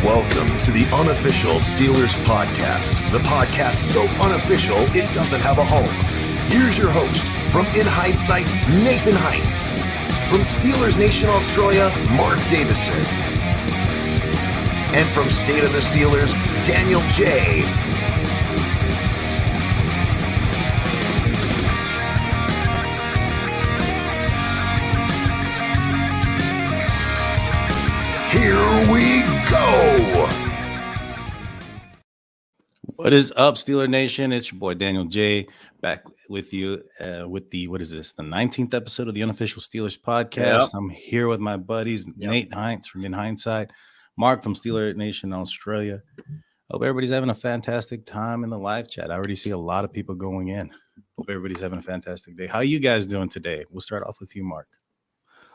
Welcome to the Unofficial Steelers Podcast, the podcast so unofficial it doesn't have a home. Here's your host, from In Hindsight, Nathan Heintz. From Steelers Nation Australia, Mark Davidson. And from State of the Steelers, Daniel J. Here we go. What is up, Steeler Nation? It's your boy Daniel J. back with you with the, what is this, the 19th episode of the Unofficial Steelers Podcast. Yep. I'm here with my buddies, Nate Heintz from In Hindsight, Mark from Steelers Nation Australia. Hope everybody's having a fantastic time in the live chat. I already see a lot of people going in. Hope everybody's having a fantastic day. How are you guys doing today? We'll start off with you, Mark.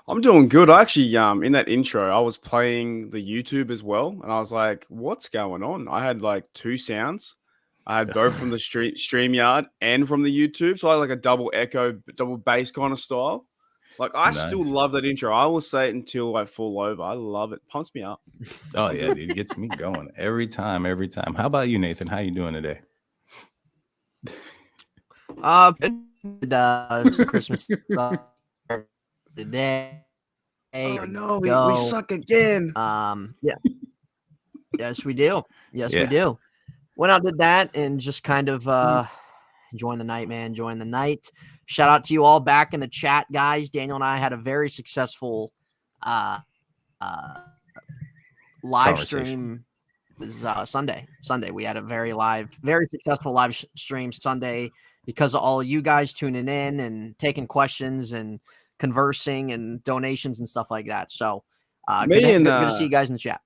I'm doing good. I actually, in that intro, I was playing the YouTube as well, and I was like, what's going on? I had like two sounds. I had both from the StreamYard and from the YouTube, so I had like a double echo, double bass kind of style. Like, I still love that intro. I will say it until I fall over. I love it. Pumps me up. Oh, yeah, dude. It gets me going every time. How about you, Nathan? How you doing today? It's Christmas today. Oh no, we suck again. Yeah. Yes, we do. We do. Went out, did that, and just kind of enjoying the night, man. Enjoying the night. Shout out to you all back in the chat, guys. Daniel and I had a very successful live stream. It was Sunday. We had a very successful live stream Sunday because of all you guys tuning in and taking questions and conversing and donations and stuff like that. So good to see you guys in the chat.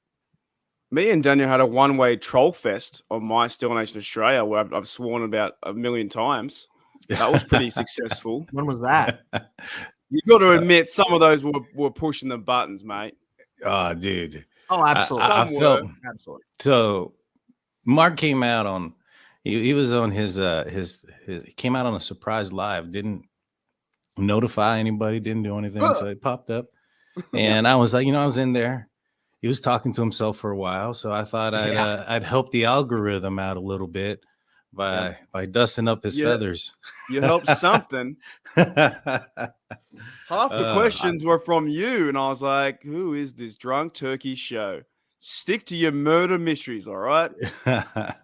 Me and Daniel had a one-way troll fest on my Steel Nation Australia where I've sworn about 1 million times. That was pretty successful. When was that? You got to admit some of those were pushing the buttons, mate. Oh, dude. Oh, absolutely. I felt absolutely. So Mark came out on he was on his he came out on a surprise live, didn't notify anybody, didn't do anything. So it popped up. And I was like, I was in there. He was talking to himself for a while, so I thought I'd help the algorithm out a little bit by dusting up his feathers. You helped something. Half the questions were from you, and I was like, "Who is this drunk turkey show? Stick to your murder mysteries, all right?"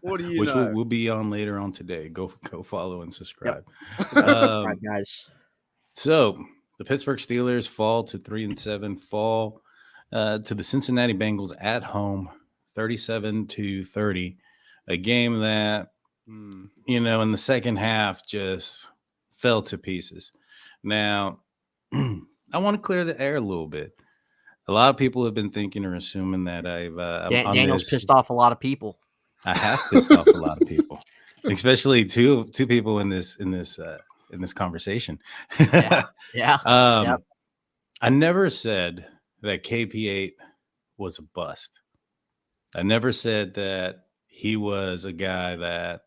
What do you Which know? we'll be on later on today. Go follow and subscribe, all right, guys. So the Pittsburgh Steelers fall to 3-7. Fall to the Cincinatti Bengals at home, 37-30, a game that, in the second half just fell to pieces. Now, I want to clear the air a little bit. A lot of people have been thinking or assuming that Daniel's pissed off a lot of people. I have pissed off a lot of people, especially two people in this conversation. Yeah. I never said that KP8 was a bust. I never said that he was a guy that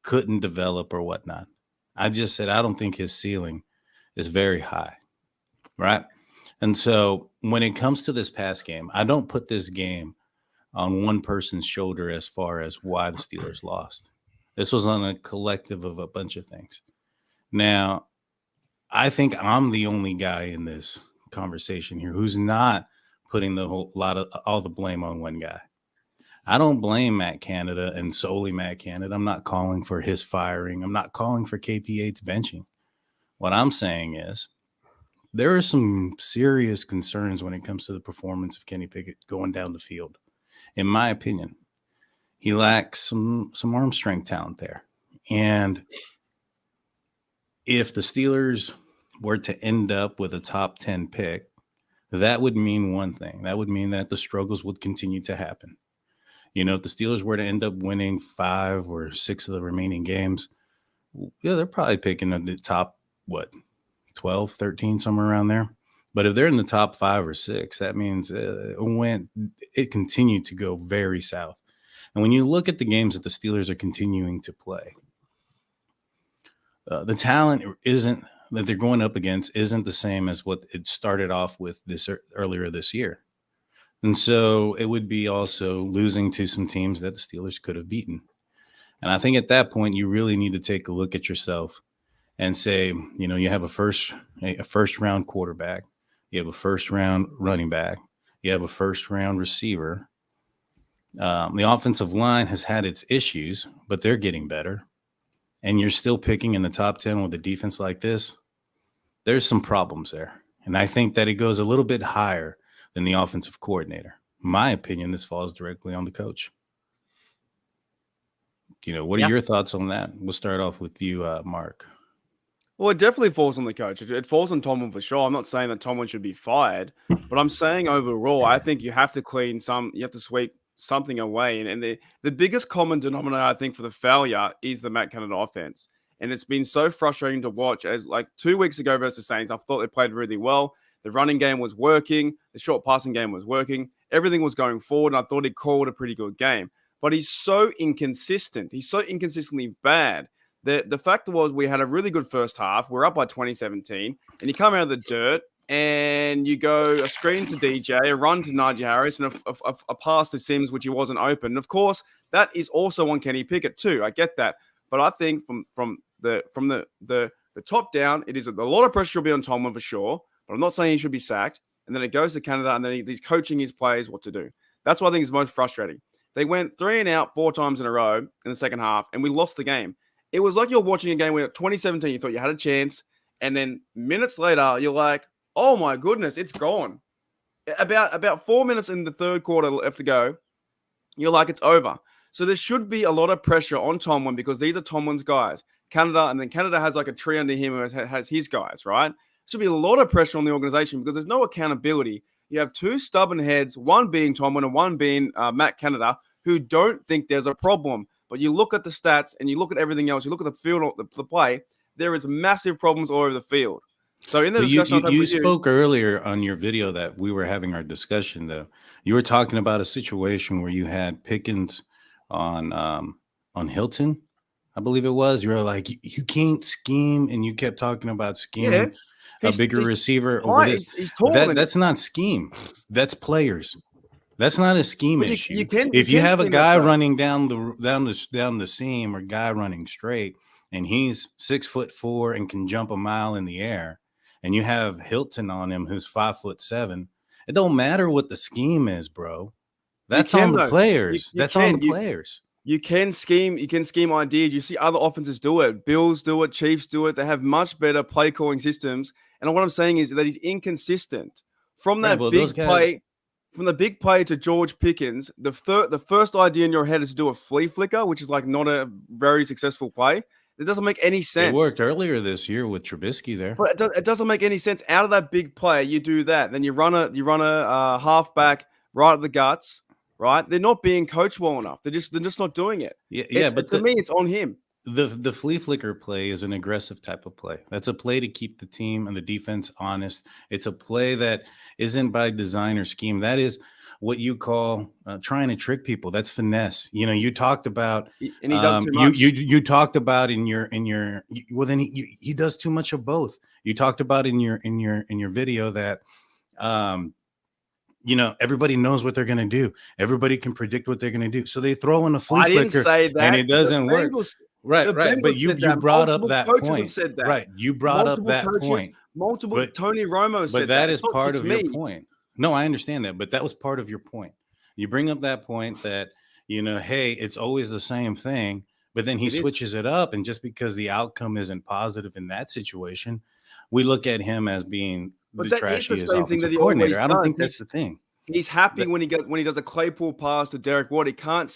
couldn't develop or whatnot. I just said I don't think his ceiling is very high, right? And so when it comes to this past game, I don't put this game on one person's shoulder as far as why the Steelers lost. This was on a collective of a bunch of things. Now, I think I'm the only guy in this conversation here who's not putting all the blame on one guy. I don't blame Matt Canada and solely Matt Canada. I'm not calling for his firing. I'm not calling for KP8's benching. What I'm saying is there are some serious concerns when it comes to the performance of Kenny Pickett going down the field. In my opinion, he lacks some arm strength talent there. And if the Steelers were to end up with a top 10 pick, that would mean one thing. That would mean that the struggles would continue to happen. If the Steelers were to end up winning 5 or 6 of the remaining games, they're probably picking at the top, 12, 13, somewhere around there. But if they're in the top 5 or 6, that means it continued to go very south. And when you look at the games that the Steelers are continuing to play, the talent that they're going up against isn't the same as what it started off with earlier this year. And so it would be also losing to some teams that the Steelers could have beaten. And I think at that point, you really need to take a look at yourself and say, you have a first round quarterback, you have a first round running back, you have a first round receiver. The offensive line has had its issues, but they're getting better. And you're still picking in the top 10 with a defense like this. There's some problems there. And I think that it goes a little bit higher than the offensive coordinator. In my opinion, this falls directly on the coach. What are your thoughts on that? We'll start off with you, Mark. Well, it definitely falls on the coach. It falls on Tomlin for sure. I'm not saying that Tomlin should be fired, but I'm saying overall, I think you have to sweep something away. And the biggest common denominator, I think, for the failure is the Matt Canada offense. And it's been so frustrating to watch. As like 2 weeks ago versus Saints, I thought they played really well. The running game was working. The short passing game was working. Everything was going forward. And I thought he called a pretty good game. But he's so inconsistent. He's so inconsistently bad. The fact was we had a really good first half. We're up by 2017. And you come out of the dirt and you go a screen to DJ, a run to Najee Harris, and a pass to Sims, which he wasn't open. And of course, that is also on Kenny Pickett too. I get that. But I think from the top down, it is a lot of pressure will be on Tomlin for sure. But I'm not saying he should be sacked. And then it goes to Canada, and then he's coaching his players what to do. That's what I think is most frustrating. They went 3 and out 4 times in a row in the second half, and we lost the game. It was like you're watching a game where 2017, you thought you had a chance, and then minutes later, you're like, oh my goodness, it's gone. About 4 minutes in the third quarter left to go, you're like, it's over. So there should be a lot of pressure on Tomlin because these are Tomlin's guys. Canada, and then Canada has like a tree under him who has his guys, right? There should be a lot of pressure on the organization because there's no accountability. You have 2 stubborn heads, one being Tomlin and one being Matt Canada, who don't think there's a problem. But you look at the stats and you look at everything else, you look at the field, the play, there is massive problems all over the field. So in the discussion, you spoke earlier on your video that we were having our discussion, though. You were talking about a situation where you had Pickens on Hilton, I believe it was. You were like, you can't scheme, and you kept talking about scheming a bigger receiver over this. That's not scheme. That's players. That's not a scheme issue. If you have a guy running down the seam or guy running straight, and he's 6'4" and can jump a mile in the air, and you have Hilton on him who's 5'7", it don't matter what the scheme is, bro. That's on the players. That's on the players. You can scheme. You can scheme ideas. You see other offenses do it. Bills do it. Chiefs do it. They have much better play calling systems. And what I'm saying is that he's inconsistent from that big play. From the big play to George Pickens, the first idea in your head is to do a flea flicker, which is like not a very successful play. It doesn't make any sense. It worked earlier this year with Trubisky there. But it doesn't make any sense. Out of that big play, you do that. Then you run a halfback right at the guts, right? They're not being coached well enough. They're just not doing it. But to me, it's on him. The flea flicker play is an aggressive type of play. That's a play to keep the team and the defense honest. It's a play that isn't by design or scheme. That is what you call trying to trick people. That's finesse. You talked about, and he does too much. You talked about in your well, then he does too much of both. You talked about in your video that everybody knows what they're going to do. Everybody can predict what they're going to do. So they throw in a flea flicker, didn't say that, and it doesn't work. Right. But you brought up that point. Right. You brought up that point. Tony Romo said that. But that is part of your point. No, I understand that. But that was part of your point. You bring up that point that, hey, it's always the same thing. But then he switches it up. And just because the outcome isn't positive in that situation, we look at him as being the trashiest offensive coordinator. I don't think that's the thing. He's happy when he does a Claypool pass to Derek Watt. He can't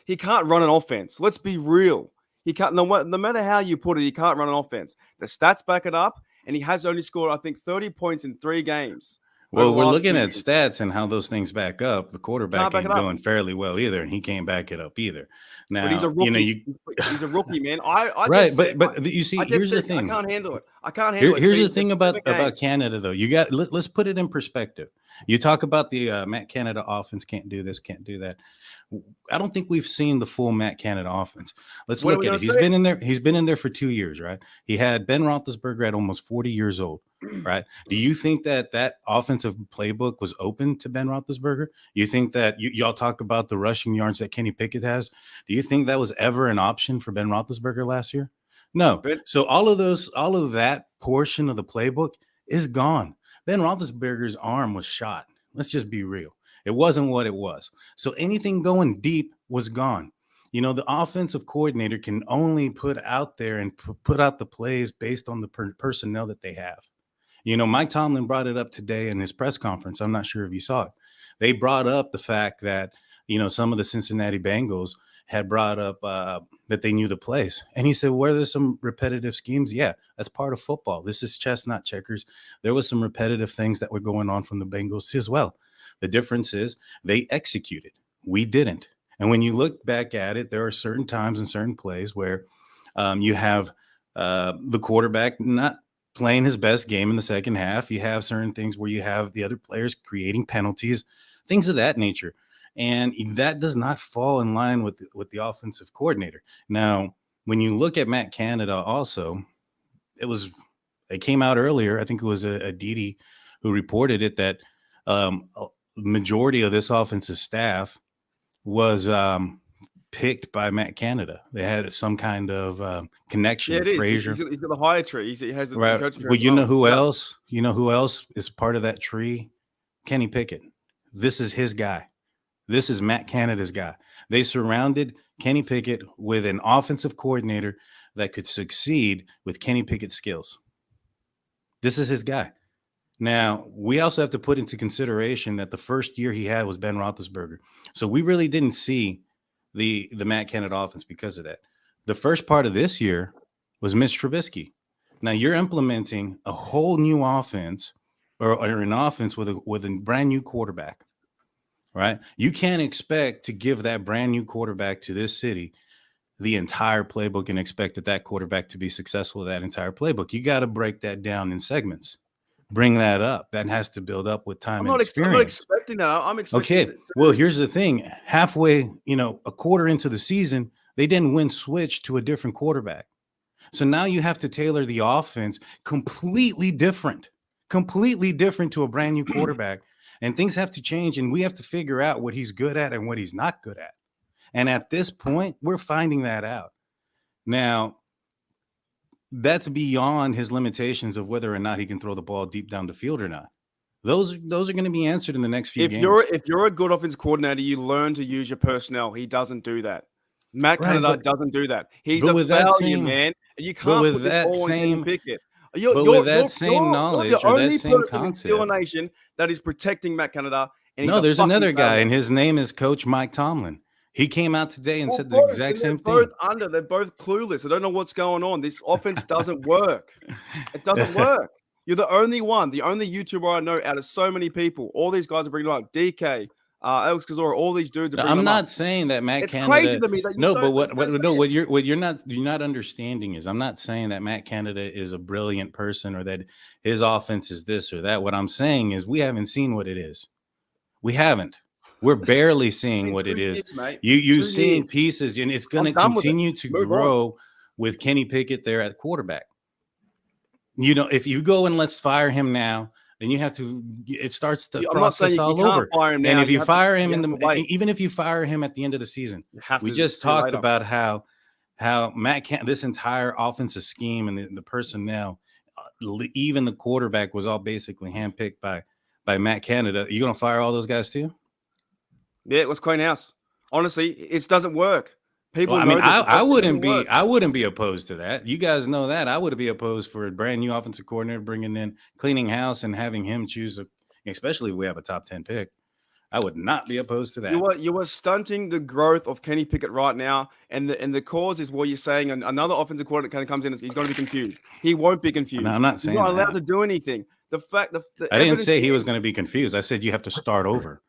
run an offense. Let's be real. He can't. No matter how you put it, he can't run an offense. The stats back it up, and he has only scored, I think, 30 points in 3 games. Well, we're looking at stats and how those things back up. The quarterback ain't doing fairly well either, and he can't back it up either. Now, but he's a rookie. He's a rookie, man. But you see, here's the thing. I can't handle it. I can't handle it. Here's the thing about Canada, though. Let's put it in perspective. You talk about the Matt Canada offense can't do this, can't do that. I don't think we've seen the full Matt Canada offense. Let's look at it. He's been in there. He's been in there for 2 years, right? He had Ben Roethlisberger at almost 40 years old, right? Do you think that offensive playbook was open to Ben Roethlisberger? You think that y'all talk about the rushing yards that Kenny Pickett has? Do you think that was ever an option for Ben Roethlisberger last year? No. So all of that portion of the playbook is gone. Ben Roethlisberger's arm was shot. Let's just be real. It wasn't what it was. So anything going deep was gone. You know, the offensive coordinator can only put out there and put out the plays based on the personnel that they have. You know, Mike Tomlin brought it up today in his press conference. I'm not sure if you saw it. They brought up the fact that, you know, some of the Cincinatti Bengals had brought up that they knew the plays. And he said, were there some repetitive schemes? Yeah, that's part of football. This is chess, not checkers. There was some repetitive things that were going on from the Bengals as well. The difference is they executed. We didn't. And when you look back at it, there are certain times and certain plays where you have the quarterback not playing his best game in the second half. You have certain things where you have the other players creating penalties, things of that nature. And that does not fall in line with the offensive coordinator. Now, when you look at Matt Canada also, it came out earlier. I think it was a Didi who reported it that majority of this offensive staff was picked by Matt Canada. They had some kind of connection with Frazier. He's got the higher tree. He has the right. coaching tree. Well, you know who else? You know who else is part of that tree? Kenny Pickett. This is his guy. This is Matt Canada's guy. They surrounded Kenny Pickett with an offensive coordinator that could succeed with Kenny Pickett's skills. This is his guy. Now, we also have to put into consideration that the first year he had was Ben Roethlisberger. So we really didn't see the Matt Canada offense because of that. The first part of this year was Mitch Trubisky. Now you're implementing a whole new offense or an offense with a brand new quarterback. Right? You can't expect to give that brand new quarterback to this city the entire playbook and expect that quarterback to be successful with that entire playbook. You got to break that down in segments. Bring that up. That has to build up with time and experience. I'm not expecting that. I'm expecting Okay. Well, here's the thing. Halfway, a quarter into the season, they didn't switch to a different quarterback. So now you have to tailor the offense completely different to a brand new quarterback. And things have to change, and we have to figure out what he's good at and what he's not good at. And at this point, we're finding that out. Now, that's beyond his limitations of whether or not he can throw the ball deep down the field or not. Those are going to be answered in the next few games. If you're a good offensive coordinator, you learn to use your personnel. He doesn't do that. Matt Canada doesn't do that. He's a failure, man. You can't put this all in Pickett. With that same knowledge or that same concept, Steeler Nation that is protecting Matt Canada. No, there's another guy, and his name is Coach Mike Tomlin. He came out today and said the exact same thing. They're both clueless. I don't know what's going on. This offense doesn't work. It doesn't work. You're the only one, the only YouTuber I know out of so many people. All these guys are bringing up DK, Alex Kozora, all these dudes are bringing I'm not saying that Matt Canada. It's crazy to me that what you're not understanding is I'm not saying that Matt Canada is a brilliant person or that his offense is this or that. What I'm saying is we haven't seen what it is. We haven't. We're barely seeing what it is. You've seen pieces, and it's going to continue to grow with Kenny Pickett there at quarterback. If you go and let's fire him now, then you have to. It starts the process all over. And if you fire him even if you fire him at the end of the season, we just talked about how this entire offensive scheme and the personnel, even the quarterback, was all basically handpicked by Matt Canada. You going to fire all those guys too? Yeah, let's clean house. Honestly, it doesn't work. People. Well, I wouldn't be opposed to that. You guys know that I would be opposed for a brand new offensive coordinator bringing in, cleaning house, and having him choose especially if we have a top 10 pick. I would not be opposed to that. You are stunting the growth of Kenny Pickett right now, and the cause is what you're saying. Another offensive coordinator kind of comes in, he's going to be confused. He won't be confused. No, I'm not saying he's not allowed to do anything. The I didn't say he was going to be confused. I said you have to start over.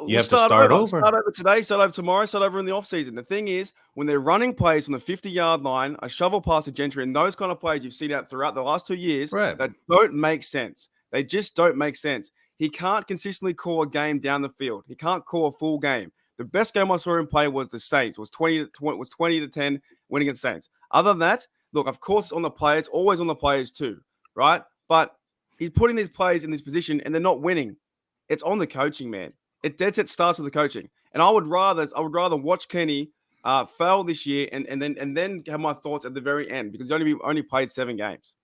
You have to start over. Start over today, start over tomorrow, start over in the offseason. The thing is, when they're running plays on the 50-yard line, a shovel pass to Gentry, and those kind of plays you've seen out throughout the last 2 years that don't make sense. They just don't make sense. He can't consistently call a game down the field. He can't call a full game. The best game I saw him play was the Saints. Was 20-10 winning against Saints. Other than that, look, of course, it's on the player. It's always on the players too, right? But he's putting these players in this position, and they're not winning. It's on the coaching, man. It dead set starts with the coaching, and I would rather watch Kenny fail this year, and then have my thoughts at the very end, because he only played 7 games.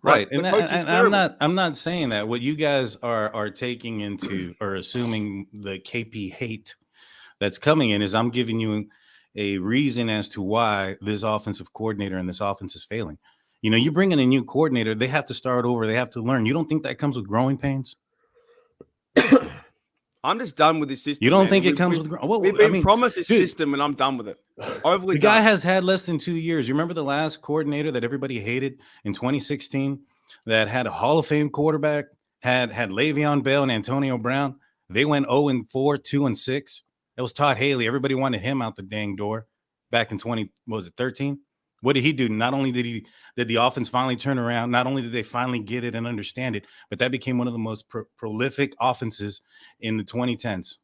Right. And I'm not saying that. What you guys are taking into or assuming the KP hate that's coming in is I'm giving you a reason as to why this offensive coordinator and this offense is failing. You know, you bring in a new coordinator, they have to start over, they have to learn. You don't think that comes with growing pains? I'm just done with this system. You don't think it comes with we've been promised this system, and I'm done with it. The guy has had less than 2 years. You remember the last coordinator that everybody hated in 2016 that had a Hall of Fame quarterback, had Le'Veon Bell and Antonio Brown. They went 0-4, 2-6. It was Todd Haley. Everybody wanted him out the dang door back in 13? What did he do? Not only did the offense finally turn around, not only did they finally get it and understand it, but that became one of the most prolific offenses in the 2010s.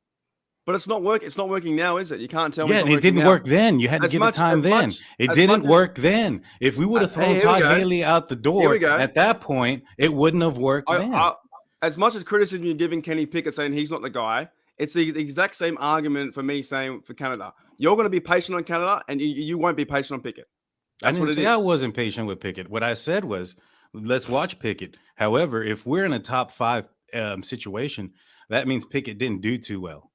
But it's not working now, is it? You can't tell me. Yeah, it didn't work then. You had to give it time then. It didn't work then. If we would have thrown Todd Haley out the door at that point, it wouldn't have worked then. As much as criticism you're giving Kenny Pickett saying he's not the guy, it's the exact same argument for me saying for Canada. You're going to be patient on Canada, and you won't be patient on Pickett. I didn't say I wasn't patient with Pickett. What I said was, let's watch Pickett. However, if we're in a top 5 situation, that means Pickett didn't do too well.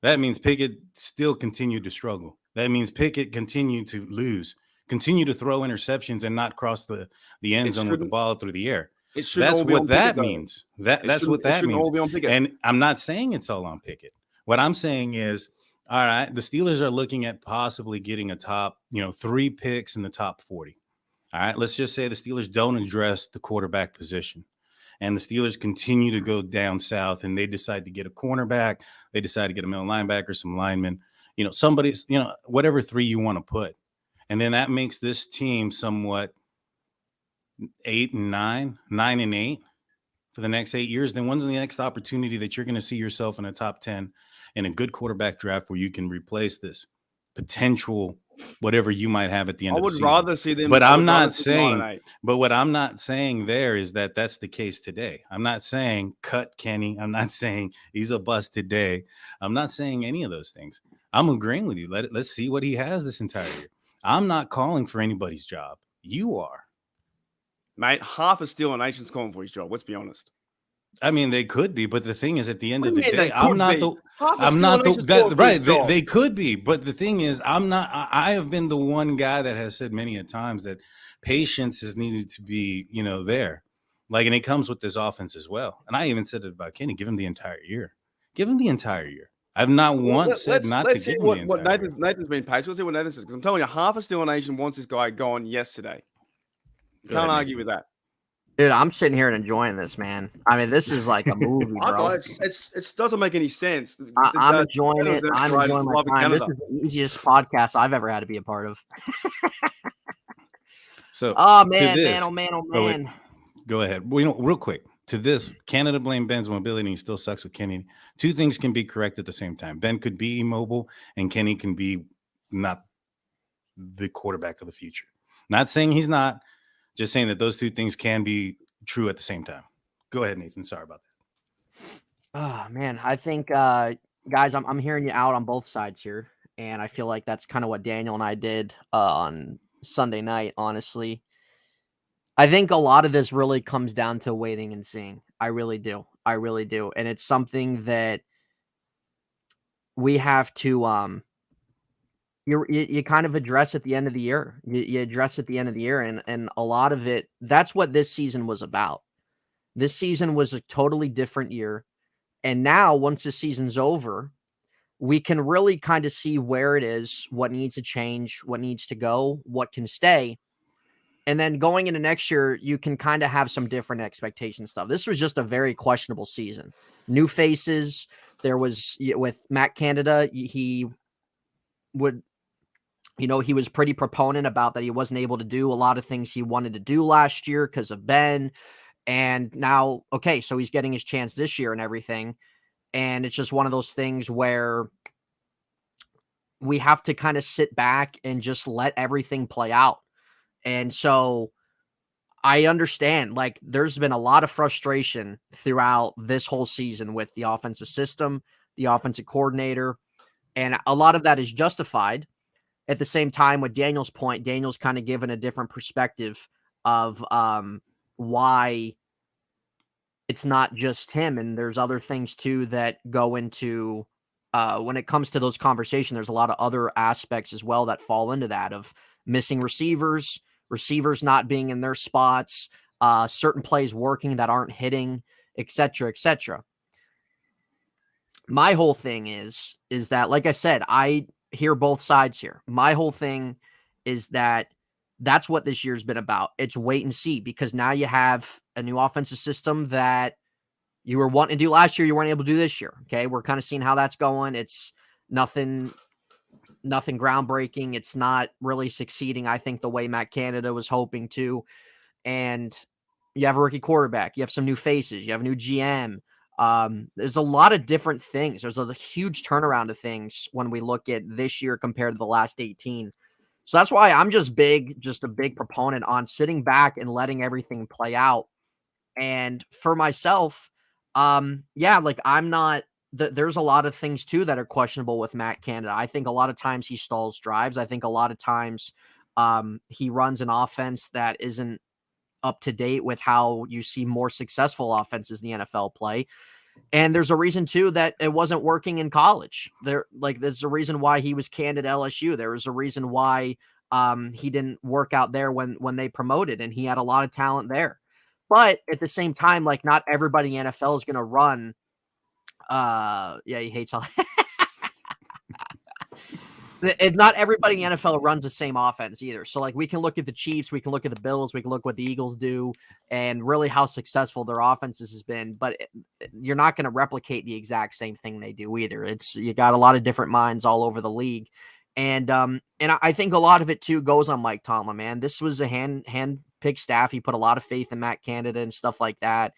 That means Pickett still continued to struggle. That means Pickett continued to lose, continue to throw interceptions and not cross the end zone with the ball through the air. That's what that means. That's what that means. And I'm not saying it's all on Pickett. What I'm saying is, all right, the Steelers are looking at possibly getting a top, 3 picks in the top 40. All right, let's just say the Steelers don't address the quarterback position, and the Steelers continue to go down south, and they decide to get a cornerback. They decide to get a middle linebacker, some linemen, somebody's, whatever 3 you want to put. And then that makes this team somewhat 8-9, 9-8 for the next 8 years. Then when's the next opportunity that you're going to see yourself in a top 10 in a good quarterback draft where you can replace this potential whatever you might have at the end of the season? I would rather see them. But I'm not saying. But what I'm not saying there is that that's the case today. I'm not saying cut Kenny. I'm not saying he's a bust today. I'm not saying any of those things. I'm agreeing with you. Let's see what he has this entire year. I'm not calling for anybody's job. You are, mate. Half of Steelers Nation's calling for his job. Let's be honest. I mean, they could be, but the thing is, at the end of the day, They could be, but the thing is, I have been the one guy that has said many a times that patience is needed to be, there. And it comes with this offense as well. And I even said it about Kenny. Give him the entire year. Give him the entire year. I've not once said not to give him the entire year. Nathan's been patient. Let's see what Nathan says, because I'm telling you, half of Steelers Nation wants this guy gone yesterday. Can't argue with that. Dude, I'm sitting here and enjoying this, man. I mean, this is like a movie, bro. It doesn't make any sense. I'm enjoying it. I'm enjoying my time. This is the easiest podcast I've ever had to be a part of. So, oh man. Go ahead. Real quick. To this, Canada blame Ben's mobility, and he still sucks with Kenny. 2 things can be correct at the same time. Ben could be immobile, and Kenny can be not the quarterback of the future. Not saying he's not. Just saying that those 2 things can be true at the same time. Go ahead, Nathan. Sorry about that. Oh, man. I think, guys, I'm hearing you out on both sides here. And I feel like that's kind of what Daniel and I did on Sunday night, honestly. I think a lot of this really comes down to waiting and seeing. I really do. And it's something that we have to you kind of address at the end of the year. You address at the end of the year, and a lot of it, that's what this season was about. This season was a totally different year. And now, once the season's over, we can really kind of see where it is, what needs to change, what needs to go, what can stay. And then going into next year, you can kind of have some different expectation stuff. This was just a very questionable season. New faces, There was with Matt Canada, he would, he was pretty proponent about that he wasn't able to do a lot of things he wanted to do last year because of Ben. And now, okay, so he's getting his chance this year and everything. And it's just one of those things where we have to kind of sit back and just let everything play out. And so I understand, like, there's been a lot of frustration throughout this whole season with the offensive system, the offensive coordinator, and a lot of that is justified. At the same time, with Daniel's point, Daniel's kind of given a different perspective of why it's not just him. And there's other things too that go into when it comes to those conversations. There's a lot of other aspects as well that fall into that, of missing receivers not being in their spots, certain plays working that aren't hitting, et cetera, et cetera. My whole thing is that, like I said, I hear both sides here. My whole thing is that that's what this year's been about. It's wait and see, because now you have a new offensive system that you were wanting to do last year, you weren't able to do this year. Okay, we're kind of seeing how that's going. It's nothing groundbreaking. It's not really succeeding, I think, the way Matt Canada was hoping to. And you have a rookie quarterback. You have some new faces. You have a new GM. There's a lot of different things. There's a huge turnaround of things when we look at this year compared to the last 18. So that's why I'm just a big proponent on sitting back and letting everything play out. And for myself, like, I'm not, there's a lot of things too that are questionable with Matt Canada. I think a lot of times he stalls drives. I think a lot of times he runs an offense that isn't up to date with how you see more successful offenses in the NFL play. And there's a reason too that it wasn't working in college. There's a reason why he was canned at LSU. There was a reason why he didn't work out there when they promoted, and he had a lot of talent there. But at the same time, like, not everybody in the NFL is going to run. He hates all. Not everybody in the NFL runs the same offense either. So, like, we can look at the Chiefs, we can look at the Bills, we can look what the Eagles do, and really how successful their offenses has been. But you're not going to replicate the exact same thing they do either. You got a lot of different minds all over the league, and I think a lot of it too goes on Mike Tomlin. Man, this was a hand-picked staff. He put a lot of faith in Matt Canada and stuff like that.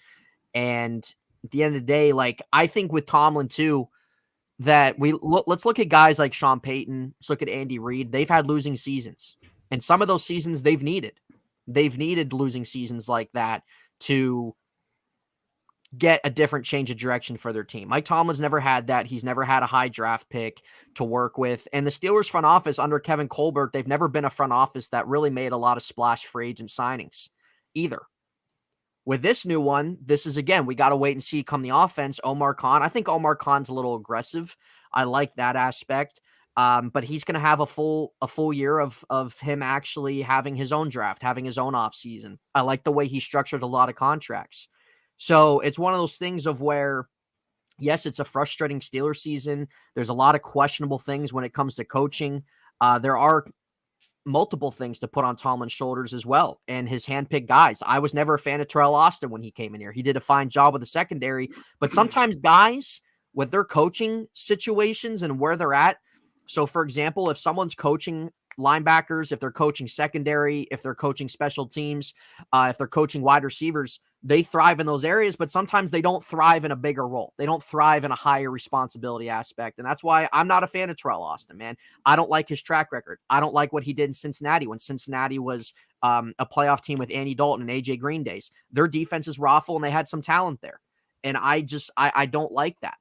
And at the end of the day, like, I think with Tomlin too, that let's look at guys like Sean Payton. Let's look at Andy Reid. They've had losing seasons, and some of those seasons they've needed losing seasons like that to get a different change of direction for their team. Mike Tomlin's never had that. He's never had a high draft pick to work with. And the Steelers front office under Kevin Colbert, they've never been a front office that really made a lot of splash free agent signings either. With this new one, this is, again, we got to wait and see come the offense. Omar Khan, I think Omar Khan's a little aggressive. I like that aspect. But he's going to have a full year of him actually having his own draft, having his own offseason. I like the way he structured a lot of contracts. So it's one of those things of where, yes, it's a frustrating Steelers season. There's a lot of questionable things when it comes to coaching. There are multiple things to put on Tomlin's shoulders as well, and his handpicked guys. I was never a fan of Terrell Austin when he came in here. He did a fine job with the secondary, but sometimes guys with their coaching situations and where they're at. So, for example, if someone's coaching linebackers, if they're coaching secondary, if they're coaching special teams, if they're coaching wide receivers, they thrive in those areas, but sometimes they don't thrive in a bigger role. They don't thrive in a higher responsibility aspect. And that's why I'm not a fan of Terrell Austin, man. I don't like his track record. I don't like what he did in Cincinnati when Cincinnati was a playoff team with Andy Dalton and AJ Green days. Their defenses were awful and they had some talent there. And I don't like that.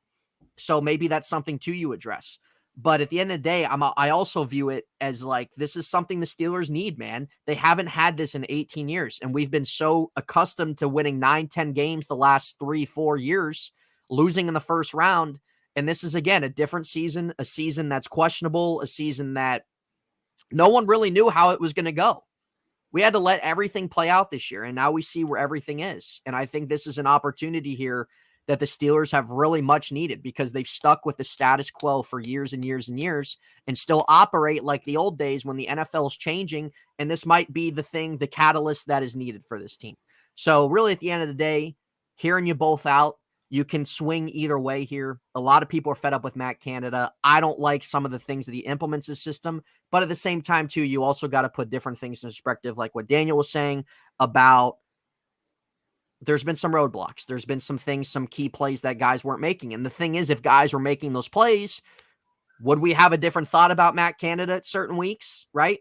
So maybe that's something to you address. But at the end of the day, I also view it as like, this is something the Steelers need, man. They haven't had this in 18 years. And we've been so accustomed to winning 9-10 games the last 3-4 years, losing in the first round. And this is, again, a different season, a season that's questionable, a season that no one really knew how it was going to go. We had to let everything play out this year. And now we see where everything is. And I think this is an opportunity here that the Steelers have really much needed, because they've stuck with the status quo for years and years and years and still operate like the old days when the NFL is changing. And this might be the catalyst that is needed for this team. So really, at the end of the day, hearing you both out, You can swing either way here. A lot of people are fed up with Matt Canada. I don't like some of the things that he implements his system, but at the same time, too, you also got to put different things in perspective, like what Daniel was saying about there's been some roadblocks. There's been some things, some key plays that guys weren't making. And the thing is, if guys were making those plays, would we have a different thought about Matt Canada at certain weeks, right?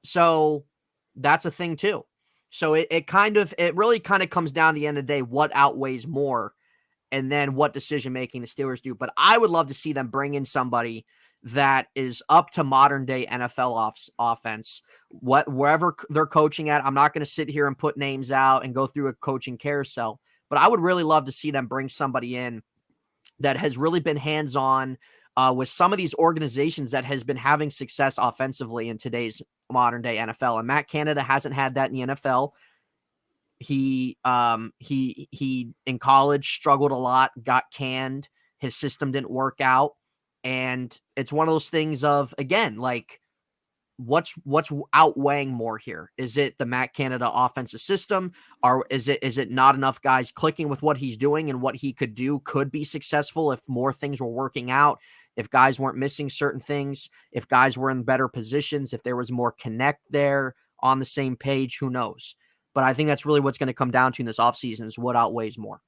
So that's a thing, too. So it really kind of comes down to the end of the day, what outweighs more, and then what decision-making the Steelers do. But I would love to see them bring in somebody that is up to modern-day NFL offense, wherever they're coaching at. I'm not going to sit here and put names out and go through a coaching carousel, but I would really love to see them bring somebody in that has really been hands-on with some of these organizations that has been having success offensively in today's modern-day NFL. And Matt Canada hasn't had that in the NFL. He in college struggled a lot, got canned. His system didn't work out. And it's one of those things of, again, like what's outweighing more here? Is it the Matt Canada offensive system, or is it not enough guys clicking with what he's doing and what he could do could be successful if more things were working out, if guys weren't missing certain things, if guys were in better positions, if there was more connect there on the same page, who knows? But I think that's really what's going to come down to in this offseason is what outweighs more.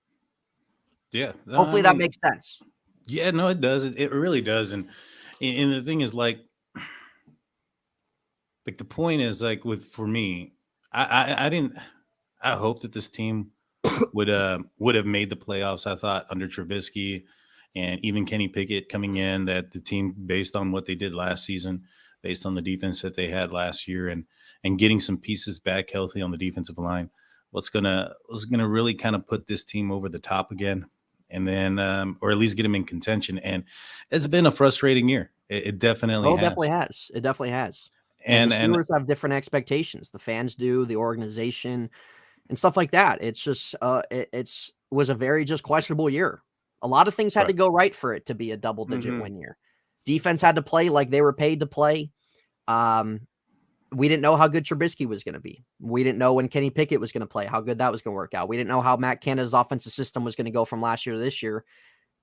Yeah. Hopefully that makes sense. Yeah, no, it does. It really does. And the thing is, like the point is, like, for me, I hope that this team would have made the playoffs. I thought under Trubisky and even Kenny Pickett coming in, that the team, based on what they did last season, based on the defense that they had last year, and getting some pieces back healthy on the defensive line, was gonna really kind of put this team over the top again, and then or at least get them in contention. And it's been a frustrating year. It definitely has. It definitely has. And the Steelers have different expectations. The fans do, the organization, and stuff like that. It's just it was a very just questionable year. A lot of things had to go right for it to be a double-digit win year. Defense had to play like they were paid to play. We didn't know how good Trubisky was going to be. We didn't know when Kenny Pickett was going to play, how good that was going to work out. We didn't know how Matt Canada's offensive system was going to go from last year to this year.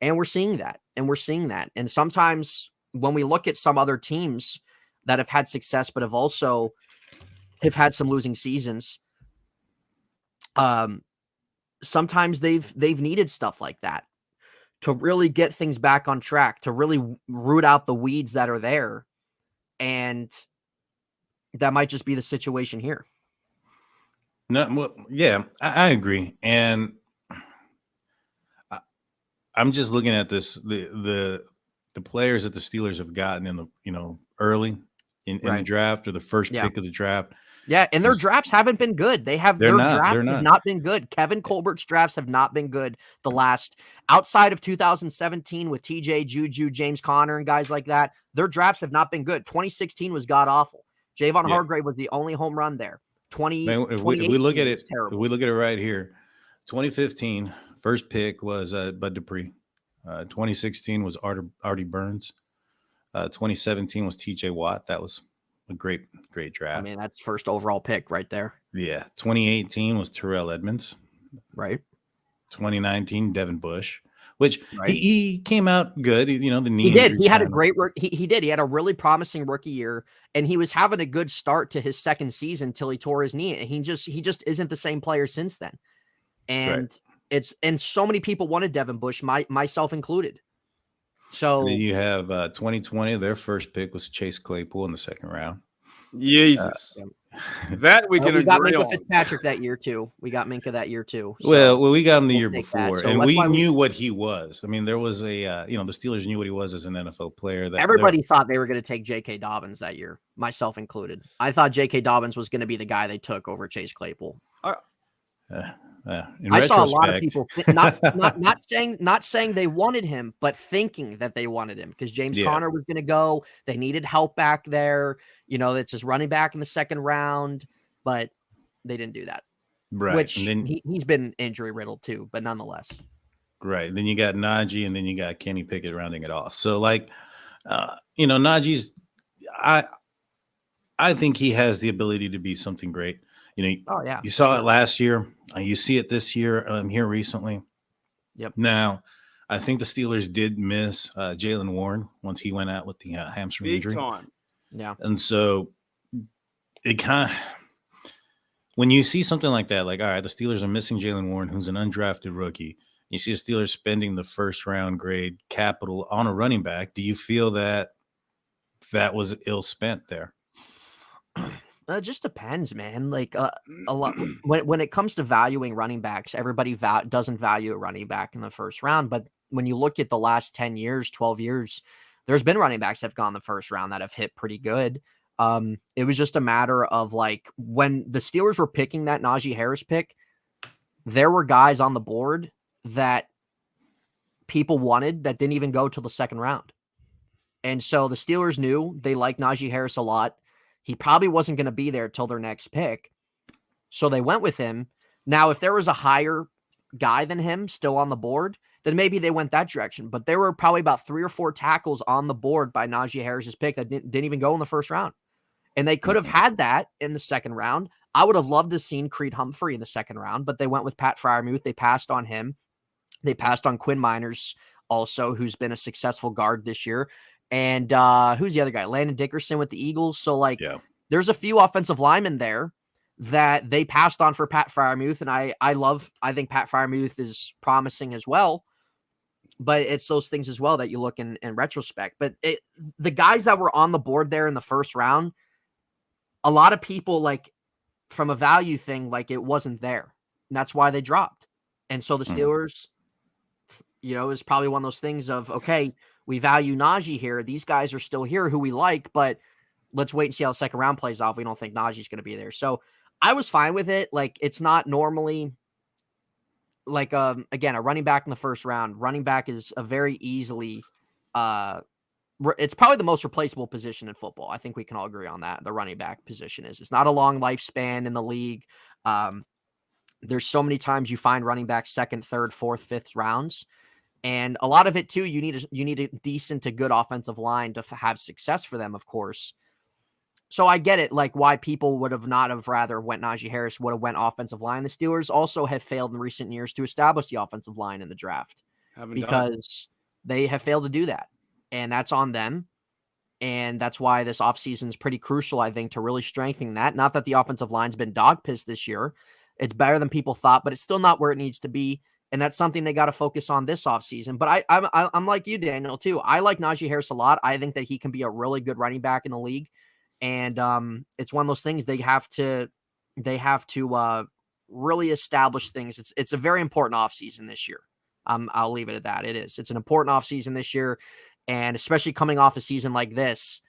And we're seeing that. And sometimes when we look at some other teams that have had success, but have had some losing seasons, sometimes they've needed stuff like that to really get things back on track, to really root out the weeds that are there. And that might just be the situation here. No, well, yeah, I agree. And I'm just looking at this, the players that the Steelers have gotten in the, early in the draft, or the first pick of the draft. Yeah, and their drafts haven't been good. Have not been good. Kevin Colbert's drafts have not been good the last, outside of 2017 with TJ, Juju, James Conner, and guys like that. Their drafts have not been good. 2016 was god awful. Javon Hargrave was the only home run there. If we look at it, if we look at it right here, 2015 first pick was Bud Dupree. 2016 was Artie Burns. 2017 was TJ Watt. That was a great draft. I mean, that's first overall pick right there. Yeah. 2018 was Terrell Edmonds. Right. 2019 Devin Bush, which he came out good. The knee. He did. He had a great work. He did. He had a really promising rookie year, and he was having a good start to his second season until he tore his knee. And he just isn't the same player since then. And and so many people wanted Devin Bush, myself included. So then you have 2020. Their first pick was Chase Claypool in the second round. Jesus. That we can we got agree Minka on. Fitzpatrick that year too. We got Minka that year too. So well, we got him the year before, so and we knew what he was. I mean, there was a the Steelers knew what he was as an NFL player. Everybody thought they were going to take J.K. Dobbins that year, myself included. I thought J.K. Dobbins was going to be the guy they took over Chase Claypool. I saw a lot of people not saying they wanted him, but thinking that they wanted him because James Conner was going to go. They needed help back there. It's his running back in the second round, but they didn't do that. Right. Which he's been injury riddled too, but nonetheless. Right. Then you got Najee, and then you got Kenny Pickett rounding it off. So Najee's, I think he has the ability to be something great. You saw it last year. You see it this year here recently. Yep. Now, I think the Steelers did miss Jalen Warren once he went out with the hamstring Big injury. time. Yeah. And so it kind of, when you see something like that, like, all right, the Steelers are missing Jalen Warren, who's an undrafted rookie. You see the Steelers spending the first round grade capital on a running back. Do you feel that was ill spent there? It just depends, man. Like a lot when it comes to valuing running backs, everybody doesn't value a running back in the first round. But when you look at the last 10 years, 12 years, there's been running backs that have gone the first round that have hit pretty good. It was just a matter of like when the Steelers were picking that Najee Harris pick, there were guys on the board that people wanted that didn't even go till the second round. And so the Steelers knew they liked Najee Harris a lot. He probably wasn't going to be there till their next pick. So they went with him. Now, if there was a higher guy than him still on the board, then maybe they went that direction. But there were probably about 3 or 4 tackles on the board by Najee Harris's pick that didn't even go in the first round. And they could have had that in the second round. I would have loved to have seen Creed Humphrey in the second round, but they went with Pat Freiermuth. They passed on him. They passed on Quinn Miners also, who's been a successful guard this year. And who's the other guy? Landon Dickerson with the Eagles. So, there's a few offensive linemen there that they passed on for Pat Freiermuth. And I think Pat Freiermuth is promising as well. But it's those things as well that you look in retrospect. But the guys that were on the board there in the first round, a lot of people, like, from a value thing, like, it wasn't there. And that's why they dropped. And so the Steelers, is probably one of those things of, okay, we value Najee here. These guys are still here who we like, but let's wait and see how the second round plays off. We don't think Najee's going to be there. So I was fine with it. Like, it's not normally like, again, a running back in the first round. Running back is a very easily, it's probably the most replaceable position in football. I think we can all agree on that. The running back position is. It's not a long lifespan in the league. There's so many times you find running back second, third, fourth, fifth rounds. And a lot of it too, you need a decent to good offensive line to have success for them, of course. So I get it, like why people would have not have rather went Najee Harris, would have went offensive line. The Steelers also have failed in recent years to establish the offensive line in the draft because they have failed to do that. And that's on them. And that's why this offseason is pretty crucial, I think, to really strengthening that. Not that the offensive line's been dog pissed this year. It's better than people thought, but it's still not where it needs to be. And that's something they got to focus on this offseason. But I'm like you, Daniel, too. I like Najee Harris a lot. I think that he can be a really good running back in the league. And it's one of those things they have to really establish things. It's a very important offseason this year. I'll leave it at that. It is. It's an important offseason this year. And especially coming off a season like this,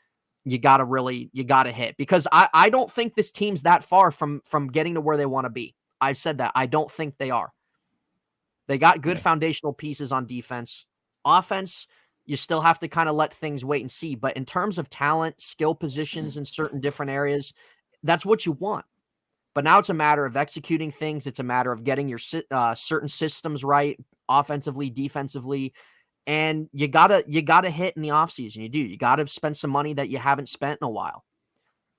you got to hit. Because I don't think this team's that far from getting to where they want to be. I've said that. I don't think they are. They got good foundational pieces on defense. Offense, you still have to kind of let things wait and see. But in terms of talent, skill positions in certain different areas, that's what you want. But now it's a matter of executing things. It's a matter of getting your certain systems right, offensively, defensively. And you gotta hit in the offseason. You do. You got to spend some money that you haven't spent in a while.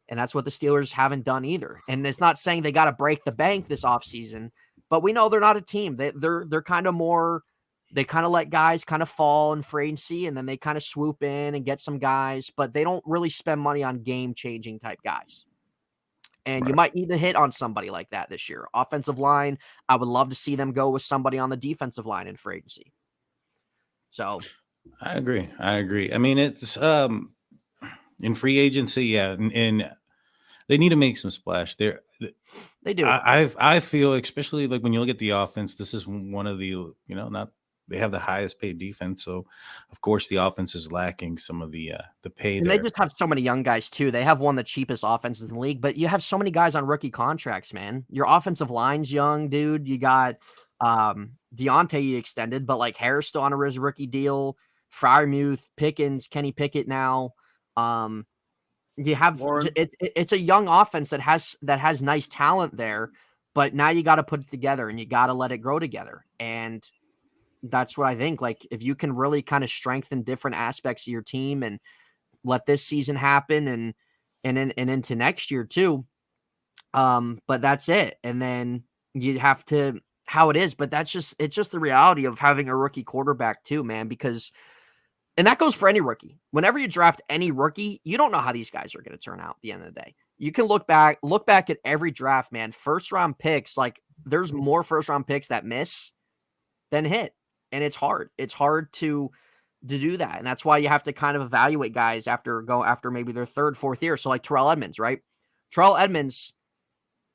And that's what the Steelers haven't done either. And it's not saying they got to break the bank this offseason, but we know they're not a team. They're kind of more, they kind of let guys kind of fall in free agency, and then they kind of swoop in and get some guys, but they don't really spend money on game-changing type guys. And you might need to hit on somebody like that this year. Offensive line, I would love to see them go with somebody on the defensive line in free agency. So I agree. I mean, it's in free agency, and they need to make some splash there. They do. I feel, especially like when you look at the offense, this is one of the, they have the highest paid defense. So of course the offense is lacking some of the pay. And they just have so many young guys too. They have one of the cheapest offenses in the league, but you have so many guys on rookie contracts, man. Your offensive line's young, dude. You got Deontay you extended, but like Harris still on a rookie deal. Freiermuth, Pickens, Kenny Pickett now. You have it's a young offense that has nice talent there, but now you got to put it together and you got to let it grow together. And that's what I think. Like, if you can really kind of strengthen different aspects of your team and let this season happen and into next year too. But that's it. And then you have to how it is, but it's just the reality of having a rookie quarterback too, man, and that goes for any rookie. Whenever you draft any rookie, you don't know how these guys are going to turn out at the end of the day. You can look back at every draft, man. First round picks, like there's more first round picks that miss than hit. And it's hard. It's hard to do that. And that's why you have to kind of evaluate guys after maybe their third, fourth year. So like Terrell Edmonds, right? Terrell Edmonds,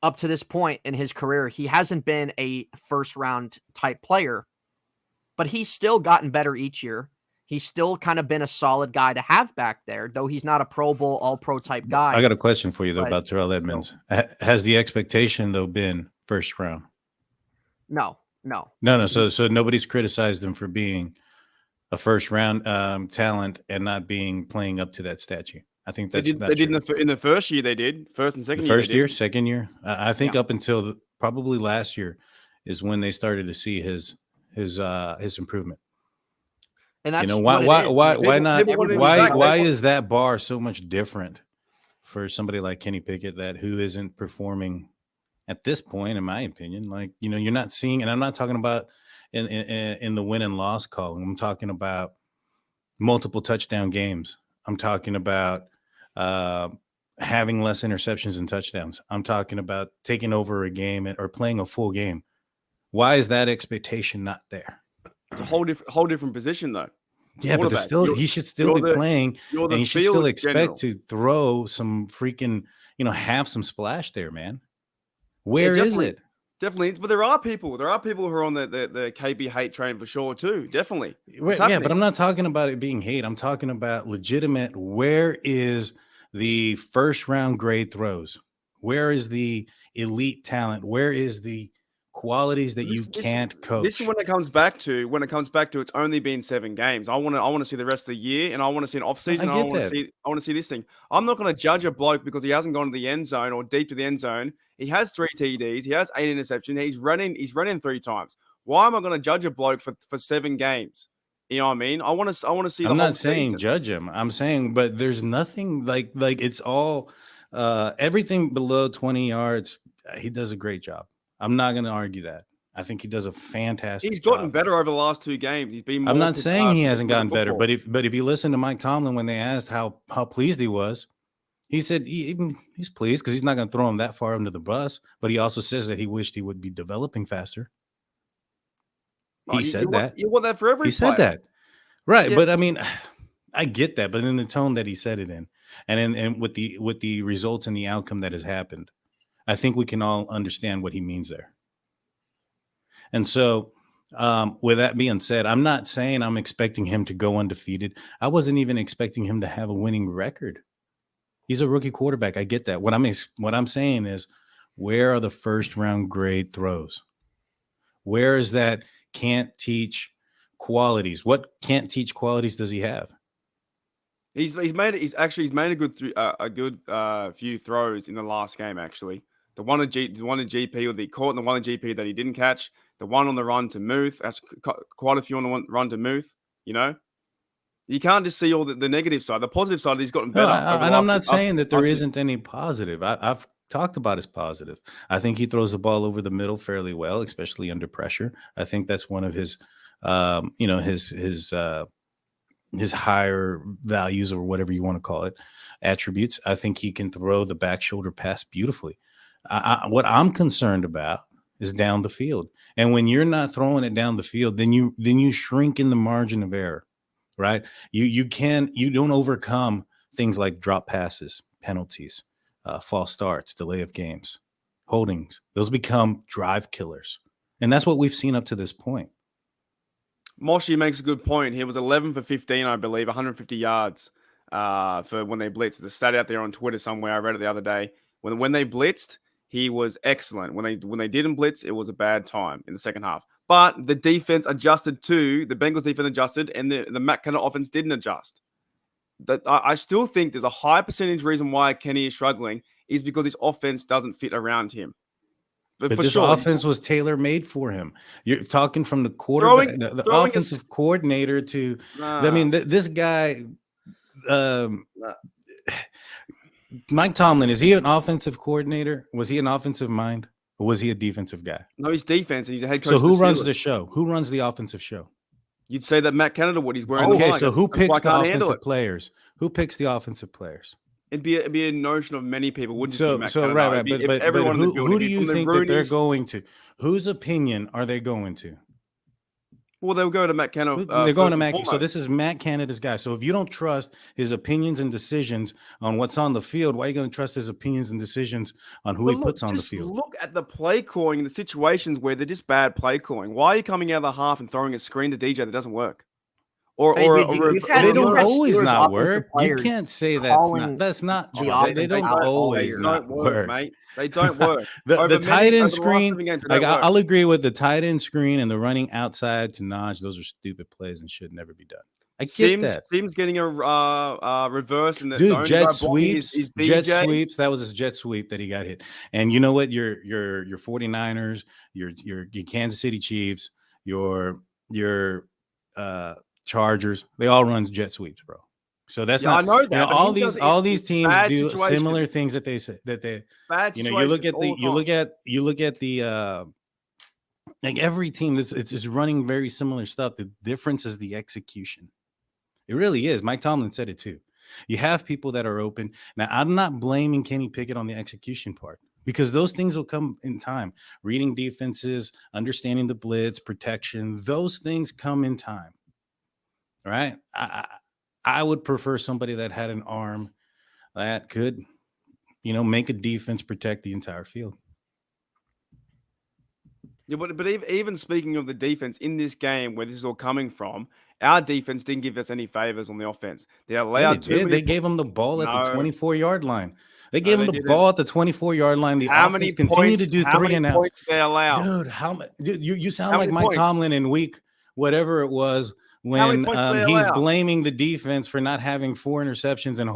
up to this point in his career, he hasn't been a first round type player, but he's still gotten better each year. He's still kind of been a solid guy to have back there, though he's not a Pro Bowl, all-pro type guy. I got a question for you, though, about Terrell Edmonds. Has the expectation, though, been first round? No. So nobody's criticized him for being a first round talent and not playing up to that statue. I think that's they did in the first year. They did first and second. First year, second year. I think up until probably last year is when they started to see his improvement. And that's why is that bar so much different for somebody like Kenny Pickett who isn't performing at this point, in my opinion? Like, you're not seeing, and I'm not talking about in the win and loss column. I'm talking about multiple touchdown games. I'm talking about having less interceptions and touchdowns. I'm talking about taking over a game or playing a full game. Why is that expectation not there? It's a whole different position, though. Yeah, but he should still be playing, and he should still expect to throw some freaking, have some splash there, man. Where is it? Definitely, but there are people who are on the KB hate train for sure too. Definitely, yeah, but I'm not talking about it being hate. I'm talking about legitimate. Where is the first round grade throws? Where is the elite talent? Where is the qualities that you can't coach? This is when it comes back to it's only been 7 games. I want to see the rest of the year, and I want to see an off season. I want to see this thing. I'm not going to judge a bloke because he hasn't gone to the end zone or deep to the end zone. He has 3 TDs. He has 8 interceptions. He's running 3 times. Why am I going to judge a bloke for 7 games? You know what I mean? I want to see. I'm not saying judge him. I'm saying, but there's nothing like it's all everything below 20 yards. He does a great job. I'm not going to argue that. I think he does a fantastic job. He's gotten better over the last 2 games. He's been. I'm not saying he hasn't gotten better, but if you listen to Mike Tomlin when they asked how pleased he was, he said he's pleased because he's not going to throw him that far under the bus. But he also says that he wished he would be developing faster. He said that. You want that for every player. Said that, right? Yeah. But I mean, I get that, but in the tone that he said it in, and with the results and the outcome that has happened, I think we can all understand what he means there. And so, with that being said, I'm not saying I'm expecting him to go undefeated. I wasn't even expecting him to have a winning record. He's a rookie quarterback. I get that. What I'm saying is, where are the first round grade throws? Where is that can't teach qualities? What can't teach qualities does he have? He's made a good few throws in the last game. Actually, the one at GP or the caught, and the one at GP that he didn't catch. The one on the run to Muth. That's quite a few on the run to Muth. You can't just see all the negative side. The positive side, he's gotten better. And I'm not saying that there isn't any positive. I've talked about his positive. I think he throws the ball over the middle fairly well, especially under pressure. I think that's one of his, his higher values or whatever you want to call it, attributes. I think he can throw the back shoulder pass beautifully. What I'm concerned about is down the field. And when you're not throwing it down the field, then you shrink in the margin of error, right? You don't overcome things like drop passes, penalties, false starts, delay of games, holdings. Those become drive killers. And that's what we've seen up to this point. Moshi makes a good point. He was 11 for 15, I believe, 150 yards for when they blitzed. The stat out there on Twitter somewhere, I read it the other day. When they blitzed, he was excellent. When they didn't blitz, it was a bad time in the second half. But the defense adjusted too. The Bengals defense adjusted, and the Matt Canada offense didn't adjust. I still think there's a high percentage reason why Kenny is struggling is because his offense doesn't fit around him. But this offense was tailor-made for him. You're talking from the quarterback, the offensive coordinator to I mean, this guy, Mike Tomlin, is he an offensive coordinator? Was he an offensive mind? Or was he a defensive guy? No, he's defense, and he's a head coach. So who runs the show? Who runs the offensive show? You'd say that Matt Canada would. He's wearing the Okay, flag. so who picks the offensive it. players? Who picks the offensive players? It'd be a notion of many people. Wouldn't So, just be Matt right, Canada. but everyone in the building, who do you think that they're going to? Whose opinion are they going to? Well, they'll go to Matt Canada. They're going to Matt. So this is Matt Canada's guy. So if you don't trust his opinions and decisions on what's on the field, why are you going to trust his opinions and decisions on who he puts on the field? Look at the play calling in the situations where they're just bad play calling. Why are you coming out of the half and throwing a screen to DJ that doesn't work? They don't always not work. You can't say that's not true. They don't always not work, mate. They don't work. the tight end screen, I'll agree with the tight end screen and the running outside to Naj. Those are stupid plays and should never be done. I get that. Sims getting a reverse and dude, jet sweeps. Jet sweeps. That was his jet sweep that he got hit. And you know what? Your 49ers, your Kansas City Chiefs, your Chargers, they all run jet sweeps, bro. So that's not. I know that. All these teams do similar things that they say that they. You look at the like every team. It's running very similar stuff. The difference is the execution. It really is. Mike Tomlin said it too. You have people that are open. Now, I'm not blaming Kenny Pickett on the execution part because those things will come in time. Reading defenses, understanding the blitz, protection, those things come in time. Right? I would prefer somebody that had an arm that could, make a defense protect the entire field. Yeah, but even speaking of the defense in this game, where this is all coming from, our defense didn't give us any favors on the offense. They allowed They gave them the ball at the 24-yard line. They gave them the ball at the 24-yard line. The offense continued to do 3 and outs. They allow? Dude, Dude, you sound like Mike Tomlin in week whatever it was when he's blaming the defense for not having 4 interceptions and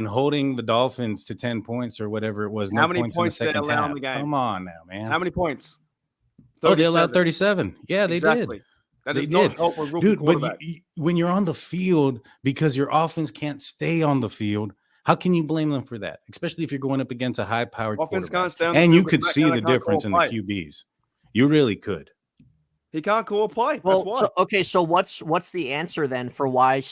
holding the Dolphins to 10 points or whatever it was. How many points in the second half. In the game? Come on now, man. How many points? 37. Oh, they allowed 37. Yeah, they did. That does not help a rookie quarterback. But when you're on the field, because your offense can't stay on the field, how can you blame them for that? Especially if you're going up against a high-powered quarterback. And you could see the difference in the QBs. You really could. He can't call a play. Well, so what's the answer then for why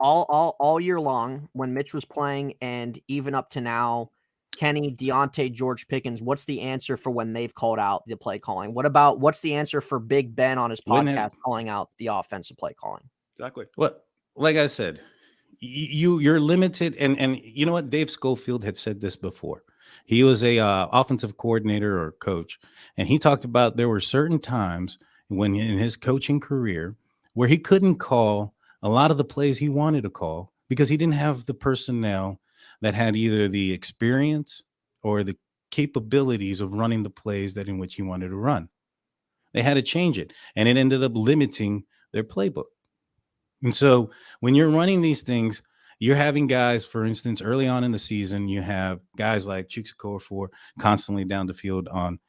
all year long when Mitch was playing and even up to now, Kenny, Deontay, George Pickens, what's the answer for when they've called out the play calling? What's the answer for Big Ben on his podcast calling out the offensive play calling? Exactly. Well, like I said, you're limited. And you know what? Dave Schofield had said this before. He was a offensive coordinator or coach, and he talked about there were certain times when in his coaching career where he couldn't call a lot of the plays he wanted to call because he didn't have the personnel that had either the experience or the capabilities of running the plays that in which he wanted to run. They had to change it, and it ended up limiting their playbook. And so when you're running these things, you're having guys, for instance, early on in the season, you have guys like Chukwuefor constantly down the field on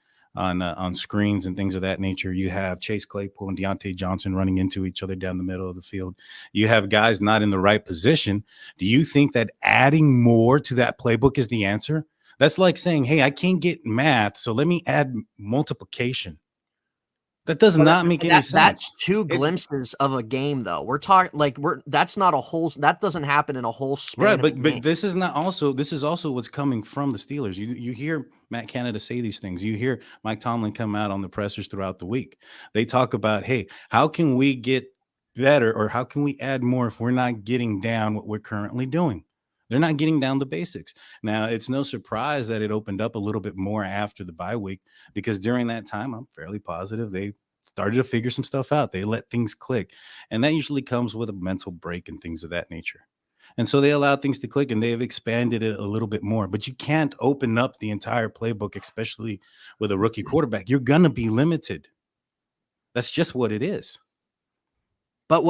screens and things of that nature. You have Chase Claypool and Deontay Johnson running into each other down the middle of the field. You have guys not in the right position. Do you think that adding more to that playbook is the answer? That's like saying, hey, I can't get math, so let me add multiplication. That does not make any sense. That's two glimpses of a game, though. We're talking that's not a whole. That doesn't happen in a whole span. Right, but this is not also. This is also what's coming from the Steelers. You hear Matt Canada say these things. You hear Mike Tomlin come out on the pressers throughout the week. They talk about, hey, how can we get better, or how can we add more if we're not getting down what we're currently doing? They're not getting down the basics. Now, it's no surprise that it opened up a little bit more after the bye week, because during that time, I'm fairly positive they started to figure some stuff out. They let things click. And that usually comes with a mental break and things of that nature. And so they allowed things to click, and they've expanded it a little bit more. But you can't open up the entire playbook, especially with a rookie quarterback. You're going to be limited. That's just what it is. But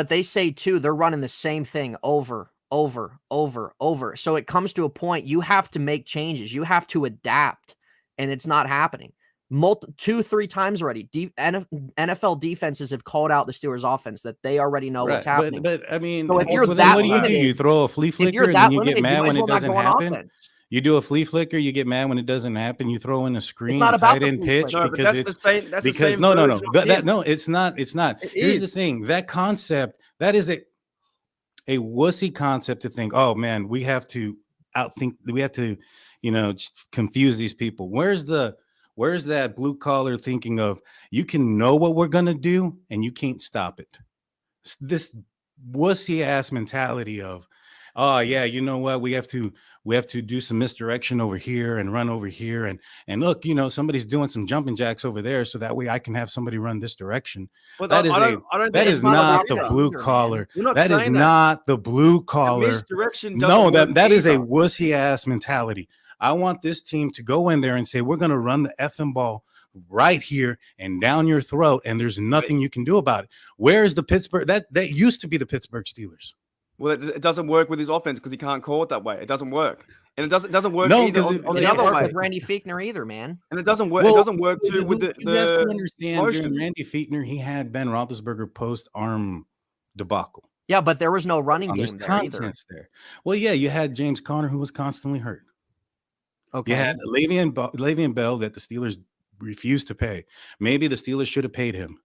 they say, too, they're running the same thing over. So it comes to a point you have to make changes. You have to adapt, and it's not happening. 2-3 times already. NFL defenses have called out the Steelers offense that they already know what's happening. But I mean, so if you're that what do? You throw a flea flicker and then you get mad when it doesn't happen? You do a flea flicker, you get mad when it doesn't happen. You throw in a screen, not a about tight the end flea pitch flicker. No, but because that's it's the same. That's because the same. no, it's not. It's not. Here's the thing. That concept, that is a wussy concept to think, oh man, we have to confuse these people. Where's that blue collar thinking of you can know what we're gonna do and you can't stop it? This wussy ass mentality of, oh yeah, you know what, we have to do some misdirection over here and run over here and look, somebody's doing some jumping jacks over there, so that way I can have somebody run this direction. Well, That is not the blue collar. That is not the blue collar. Misdirection. No, that is a wussy ass mentality. I want this team to go in there and say, we're going to run the effing ball right here and down your throat, and there's nothing you can do about it. Where's the Pittsburgh? That used to be the Pittsburgh Steelers. Well, it doesn't work with his offense because he can't call it that way. It doesn't work, and it doesn't work no, either on the other way. With Randy Fichtner either, man. And it doesn't work. Well, it doesn't work too with the. You have to understand, during Randy Fichtner, he had Ben Roethlisberger post arm debacle. Yeah, but there was no running game there either. Well, yeah, you had James Conner, who was constantly hurt. Okay. You had Le'Veon Bell that the Steelers refused to pay. Maybe the Steelers should have paid him.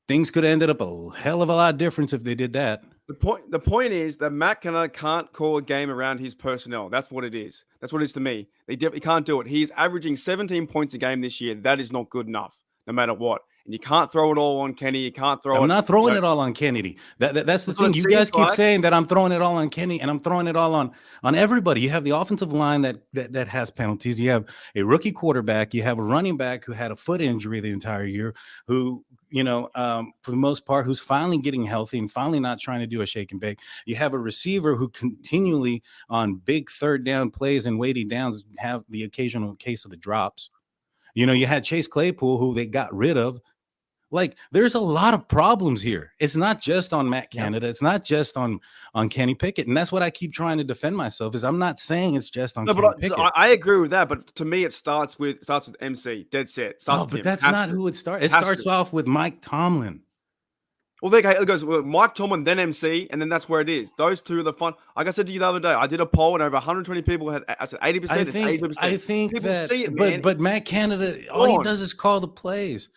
Things could have ended up a hell of a lot different if they did that. The point is that Matt can't call a game around his personnel. That's what it is. That's what it is to me. He can't do it. He's averaging 17 points a game this year. That is not good enough, no matter what. And you can't throw it all on Kenny. You can't throw it. I'm not throwing it all on Kennedy. That's the thing. You guys keep saying that I'm throwing it all on Kenny, and I'm throwing it all on everybody. You have the offensive line that has penalties. You have a rookie quarterback. You have a running back who had a foot injury the entire year, who, for the most part, who's finally getting healthy and finally not trying to do a shake and bake. You have a receiver who continually on big third down plays and weighty downs have the occasional case of the drops. You had Chase Claypool, who they got rid of. Like, there's a lot of problems here. It's not just on Matt Canada. Yep. It's not just on Kenny Pickett. And that's what I keep trying to defend myself, is I'm not saying it's just on Kenny Pickett. I agree with that. But to me, it starts with MC, dead set. But that's not who it starts. It starts off with Mike Tomlin. Well, it goes with Mike Tomlin, then MC, and then that's where it is. Those two are the fun. Like I said to you the other day, I did a poll and over 120 people had. I said 80%. I think people that, see it, man. But Matt Canada, all he does is call the plays.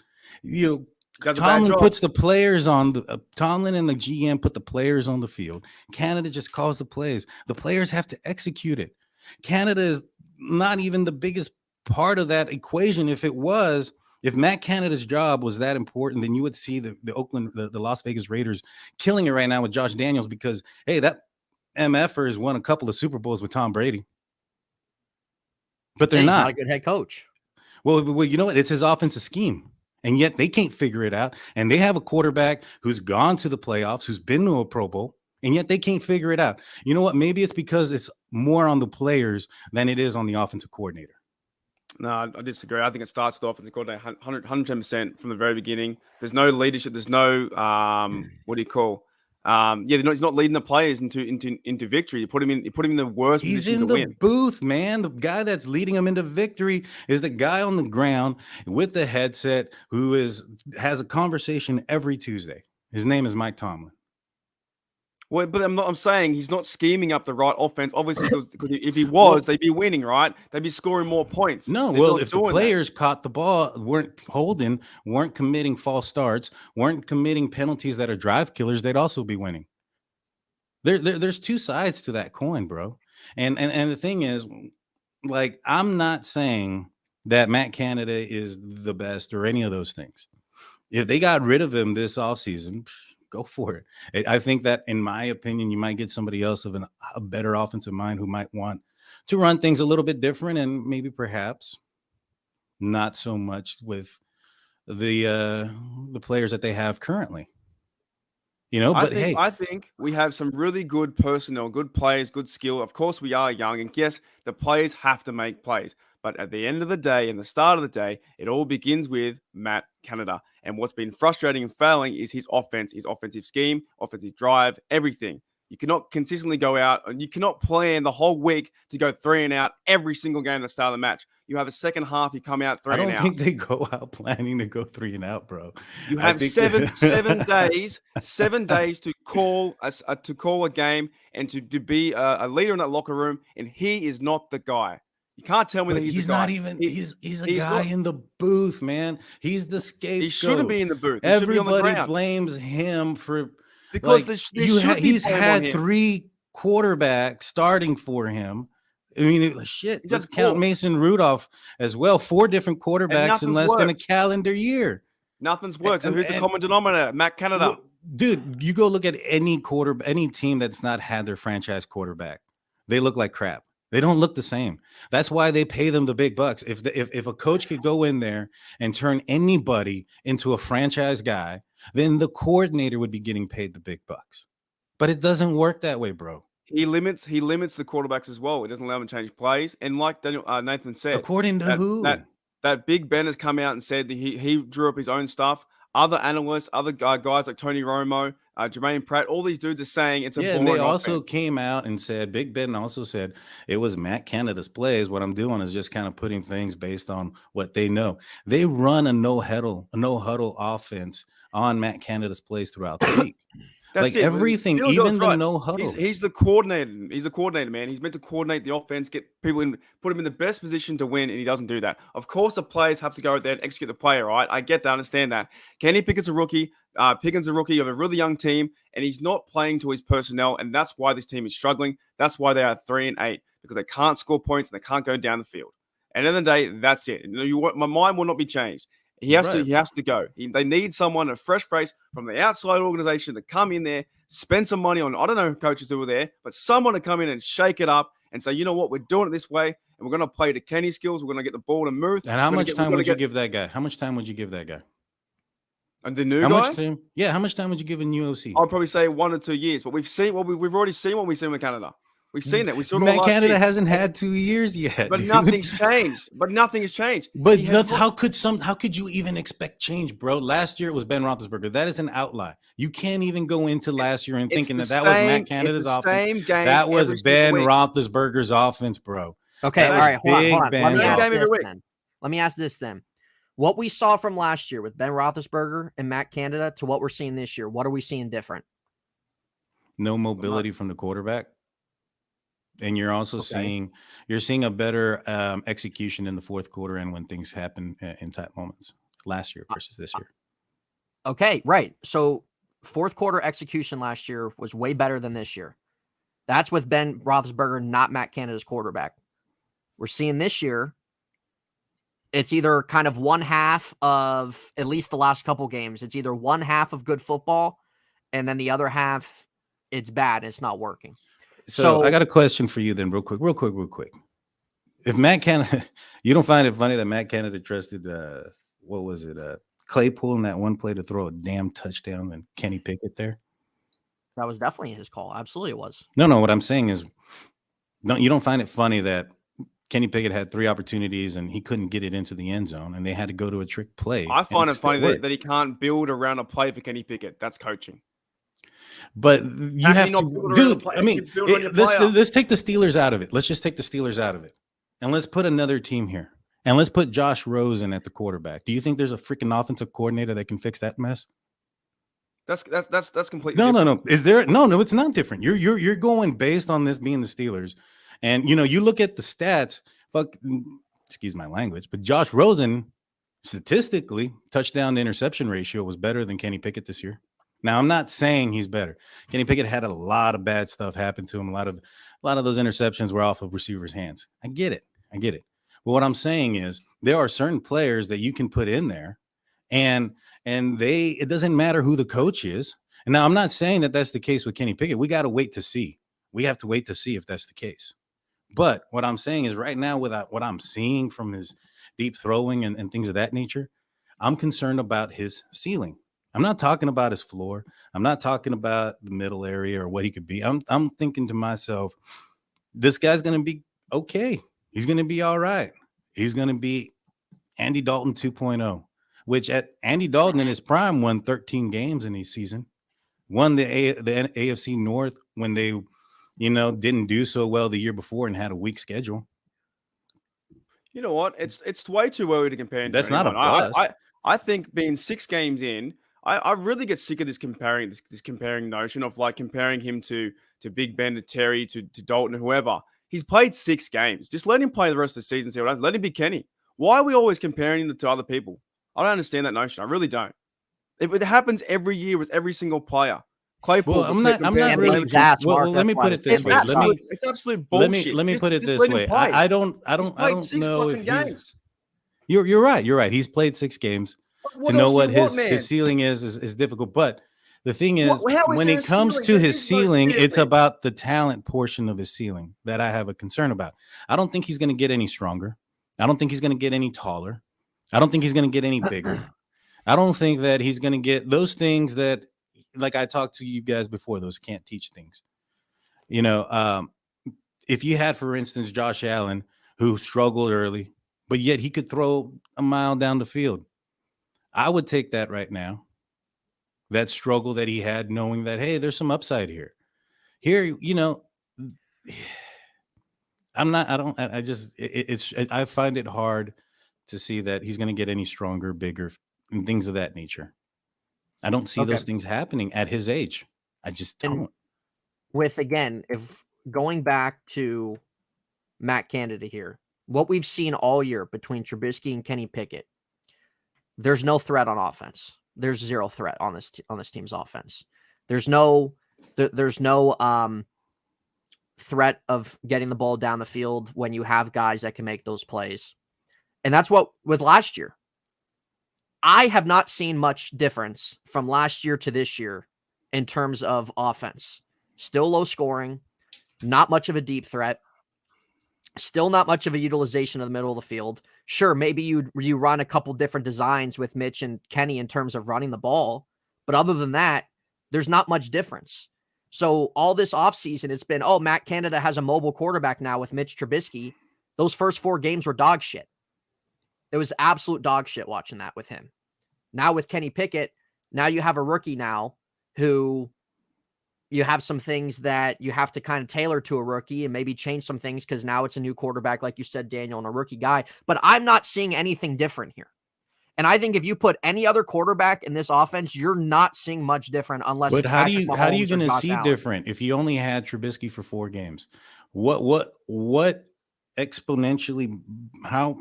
Tomlin puts the players on Tomlin and the GM put the players on the field. Canada just calls the plays. The players have to execute it. Canada is not even the biggest part of that equation. If Matt Canada's job was that important, then you would see the Las Vegas Raiders killing it right now with Josh Daniels, because, hey, that MFer has won a couple of Super Bowls with Tom Brady. But they're not a good head coach. Well, you know what? It's his offensive scheme. And yet they can't figure it out. And they have a quarterback who's gone to the playoffs, who's been to a Pro Bowl, and yet they can't figure it out. You know what? Maybe it's because it's more on the players than it is on the offensive coordinator. No, I disagree. I think it starts with the offensive coordinator 110% from the very beginning. There's no leadership. There's no, what do you call? He's not leading the players into victory. You put him in the worst position to win. He's in the booth, man. The guy that's leading him into victory is the guy on the ground with the headset who has a conversation every Tuesday. His name is Mike Tomlin. Well, but I'm saying he's not scheming up the right offense. Obviously, because if he was, they'd be winning, right? They'd be scoring more points. No, if the players caught the ball, weren't holding, weren't committing false starts, weren't committing penalties that are drive killers, they'd also be winning. There's two sides to that coin, bro. And the thing is, like, I'm not saying that Matt Canada is the best or any of those things. If they got rid of him this offseason, go for it. I think that, in my opinion, you might get somebody else of a better offensive mind who might want to run things a little bit different, and maybe perhaps not so much with the players that they have currently. I think we have some really good personnel, good players, good skill. Of course, we are young, and yes, the players have to make plays. But at the end of the day, and the start of the day, it all begins with Matt Canada. And what's been frustrating and failing is his offense, his offensive scheme, offensive drive, everything. You cannot consistently go out, and you cannot plan the whole week to go 3 and out every single game at the start of the match. You have a second half, you come out 3 and out. I don't think they go out planning to go 3 and out, bro. You have seven days to call a game and to be a leader in that locker room, and he is not the guy. You can't tell me that he's the guy. Not even. He's a guy in the booth, man. He's the scapegoat. He shouldn't be in the booth. He Everybody blames him for because he's had 3 quarterbacks starting for him. I mean, let's count Mason Rudolph as well. 4 different quarterbacks in less than a calendar year. Nothing's worked. So who's the common denominator? Matt Canada. Dude, you go look at any team that's not had their franchise quarterback. They look like crap. They don't look the same. That's why they pay them the big bucks. If a coach could go in there and turn anybody into a franchise guy, then the coordinator would be getting paid the big bucks. But it doesn't work that way, bro. He limits the quarterbacks as well. It doesn't allow them to change plays. And like Nathan said, according to who? That Big Ben has come out and said that he drew up his own stuff. Other analysts, other guys like Tony Romo, Jermaine Pratt, all these dudes are saying it's a boring and they offense. Also came out and said, Big Ben also said, it was Matt Canada's plays. What I'm doing is just kind of putting things based on what they know. They run a no huddle offense on Matt Canada's plays throughout the week. That's like everything, even the no huddle. He's the coordinator. He's the coordinator, man. He's meant to coordinate the offense, get people in, put him in the best position to win, and he doesn't do that. Of course, the players have to go out there and execute the play, right? I get that, understand that. Kenny Pickett's a rookie. Pickett's a rookie of a really young team, and he's not playing to his personnel, and that's why this team is struggling. That's why they are 3 and 8, because they can't score points and they can't go down the field. And at the end of the day, that's it. My mind will not be changed. He has to go. They need someone, a fresh face from the outside organization to come in there, spend some money on, I don't know who coaches who were there, but someone to come in and shake it up and say, you know what, we're doing it this way, and we're going to play to Kenny's skills. We're going to get the ball to move. And how much time would you give that guy? How much time would you give that guy? And the new guy? How much time would you give a new OC? I'd probably say 1 or 2 years, but we've already seen what we've seen with Canada. We've seen it. We saw it Matt Canada hasn't had 2 years yet. But nothing's changed. But how could you even expect change, bro? Last year it was Ben Roethlisberger. That is an outlier. You can't even go into last year and thinking that was Matt Canada's offense. That was Ben Roethlisberger's offense, bro. Okay, all right, hold on. Let me ask this then. What we saw from last year with Ben Roethlisberger and Matt Canada to what we're seeing this year, what are we seeing different? No mobility from the quarterback. And you're also seeing a better execution in the fourth quarter and when things happen in tight moments last year versus this year. Okay, right. So fourth quarter execution last year was way better than this year. That's with Ben Roethlisberger, not Matt Canada's quarterback. We're seeing this year, it's either kind of one half of at least the last couple games. It's either one half of good football and then the other half, it's bad. It's not working. So I got a question for you then real quick. If Matt Canada, you don't find it funny that Matt Canada trusted, Claypool in that one play to throw a damn touchdown and Kenny Pickett there? That was definitely his call. Absolutely it was. No, what I'm saying is, you don't find it funny that Kenny Pickett had 3 opportunities and he couldn't get it into the end zone and they had to go to a trick play. I find it funny that he can't build around a play for Kenny Pickett. That's coaching. But you have to, dude. I mean, let's take the Steelers out of it. Let's just take the Steelers out of it, and let's put another team here, and let's put Josh Rosen at the quarterback. Do you think there's a freaking offensive coordinator that can fix that mess? That's completely different. No. Is there? No, it's not different. You're going based on this being the Steelers, and you look at the stats. Excuse my language, but Josh Rosen, statistically, touchdown to interception ratio was better than Kenny Pickett this year. Now, I'm not saying he's better. Kenny Pickett had a lot of bad stuff happen to him. A lot of those interceptions were off of receivers' hands. I get it. But what I'm saying is there are certain players that you can put in there, and it doesn't matter who the coach is. And now I'm not saying that that's the case with Kenny Pickett. We got to wait to see. We have to wait to see if that's the case. But what I'm saying is right now, with what I'm seeing from his deep throwing and things of that nature, I'm concerned about his ceiling. I'm not talking about his floor. I'm not talking about the middle area or what he could be. I'm thinking to myself, this guy's going to be okay. He's going to be all right. He's going to be Andy Dalton 2.0, which at Andy Dalton in his prime won 13 games in his season. won the AFC North when they, didn't do so well the year before and had a weak schedule. You know what? It's way too early to compare him to That's not a anyone. bust. I think being 6 games in, I really get sick of this comparing notion of like comparing him to Big Ben, to Terry, to Dalton, whoever. He's played 6 games. Just let him play the rest of the season. See what happens. Let him be Kenny. Why are we always comparing him to other people? I don't understand that notion. I really don't. It happens every year with every single player. Claypool. Well, I'm not really. Well, let me put it this way. It's absolute bullshit. Let me put it this way. I don't know if he's. You're right. You're right. He's played 6 games. To know what his ceiling is difficult. But the thing is, when it comes to his ceiling, it's about the talent portion of his ceiling that I have a concern about. I don't think he's going to get any stronger. I don't think he's going to get any taller. I don't think he's going to get any bigger. I don't think that he's going to get those things that, like I talked to you guys before, those can't teach things. If you had, for instance, Josh Allen, who struggled early, but yet he could throw a mile down the field. I would take that right now. That struggle that he had, knowing that, hey, there's some upside here. Here, I find it hard to see that he's going to get any stronger, bigger, and things of that nature. I don't see those things happening at his age. I just don't. If going back to Matt Canada here, what we've seen all year between Trubisky and Kenny Pickett, there's no threat on offense. There's zero threat on this team's offense. There's no threat of getting the ball down the field when you have guys that can make those plays. And that's what with last year. I have not seen much difference from last year to this year in terms of offense. Still low scoring, not much of a deep threat. Still not much of a utilization of the middle of the field. Sure, maybe you run a couple different designs with Mitch and Kenny in terms of running the ball. But other than that, there's not much difference. So all this offseason, it's been, Matt Canada has a mobile quarterback now with Mitch Trubisky. Those first 4 games were dog shit. It was absolute dog shit watching that with him. Now with Kenny Pickett, now you have a rookie now who you have some things that you have to kind of tailor to a rookie and maybe change some things because now it's a new quarterback, like you said, Daniel, and a rookie guy. But I'm not seeing anything different here. And I think if you put any other quarterback in this offense, you're not seeing much different unless. But how are you going to see different if you only had Trubisky for 4 games? What exponentially? How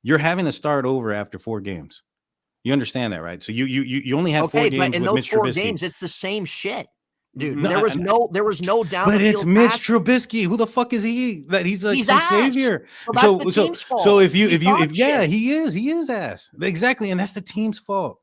you're having to start over after 4 games? You understand that, right? So you only have 4 games but in with those Mitch 4 Trubisky. games, it's the same shit. Dude, there was no down. But it's Mitch Trubisky. Who the fuck is he? That he's like some savior. Well, that's the team's fault. So if he is ass. Exactly, and that's the team's fault.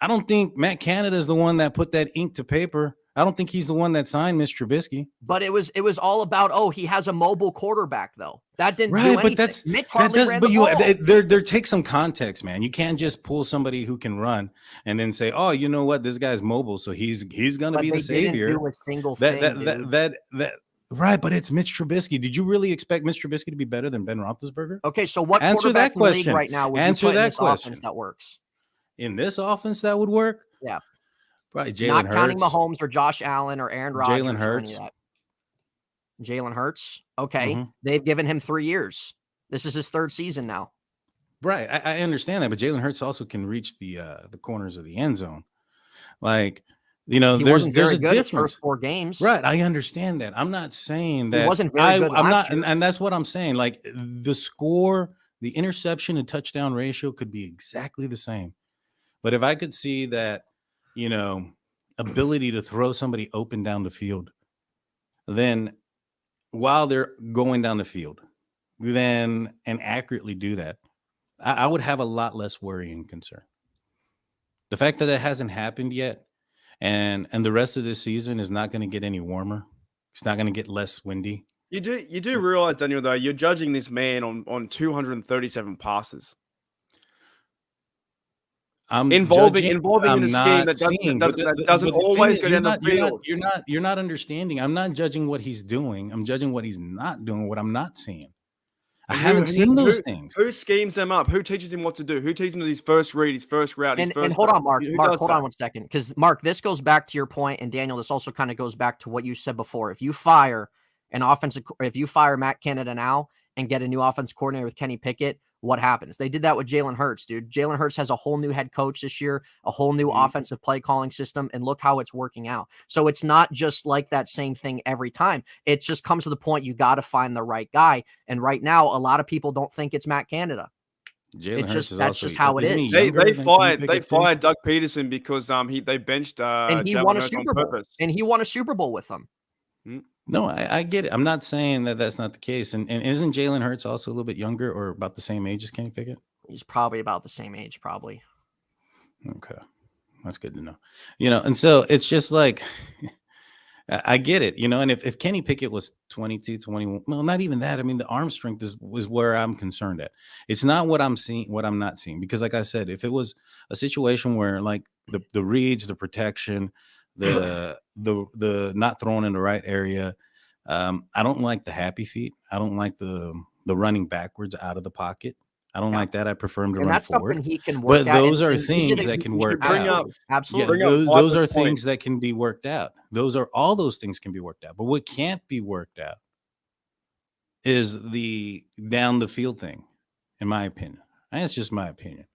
I don't think Matt Canada is the one that put that ink to paper. I don't think he's the one that signed Mitch Trubisky. But it was all about he has a mobile quarterback though. That didn't do anything. But Mitch hardly ran the ball. There takes some context, man. You can't just pull somebody who can run and then say, "Oh, you know what? This guy's mobile, so he's gonna be the savior." Didn't do a single thing, right, but it's Mitch Trubisky. Did you really expect Mitch Trubisky to be better than Ben Roethlisberger? Okay, so what quarterback in the league right now would you put in this offense that works? In this offense that would work? Yeah. Right, Jalen Hurts. Not counting Mahomes or Josh Allen or Aaron Rodgers. Jalen Hurts. Jalen Hurts. Okay. They've given him 3 years. This is his 3rd season now. Right. I understand that, but Jalen Hurts also can reach the corners of the end zone. Like, there's a difference. First 4 games. Right. I understand that. I'm not saying that he wasn't very good last year. And that's what I'm saying. Like the score, the interception and touchdown ratio could be exactly the same. But if I could see that, ability to throw somebody open down the field, then while they're going down the field, and accurately do that, I would have a lot less worry and concern. The fact that it hasn't happened yet, and the rest of this season is not going to get any warmer. It's not going to get less windy. You do realize, Daniel, though, you're judging this man on 237 passes. Involving in a scheme that doesn't always go down the field. You're not understanding. I'm not judging what he's doing. I'm judging what he's not doing, what I'm not seeing. I haven't seen those things. Who schemes them up? Who teaches him what to do? Who teaches him his first read, his first route, his first? And hold on, Mark. Hold on 1 second, because Mark, this goes back to your point, and Daniel, this also kind of goes back to what you said before. If you fire Matt Canada now and get a new offense coordinator with Kenny Pickett, what happens? They did that with Jalen Hurts, dude. Jalen Hurts has a whole new head coach this year, a whole new offensive play calling system, and look how it's working out. So it's not just like that same thing every time. It just comes to the point you got to find the right guy. And right now, a lot of people don't think it's Matt Canada. That's just how it is. They fired Doug Peterson because they benched and he won a Super Bowl. And he won a Super Bowl with them. No, I get it. I'm not saying that that's not the case. And isn't Jalen Hurts also a little bit younger or about the same age as Kenny Pickett? He's probably about the same age, probably. Okay. That's good to know. And so it's just like, I get it, and if Kenny Pickett was 22, 21, well, not even that. I mean, the arm strength was where I'm concerned at. It's not what I'm seeing, what I'm not seeing. Because like I said, if it was a situation where like the reads, the protection, the not throwing in the right area. I don't like the happy feet. I don't like the running backwards out of the pocket. I don't like that. I prefer him to run forward. He can work but those are things that can work out. Absolutely. Yeah, those are things that can be worked out. All those things can be worked out. But what can't be worked out is the down the field thing, in my opinion. And it's just my opinion.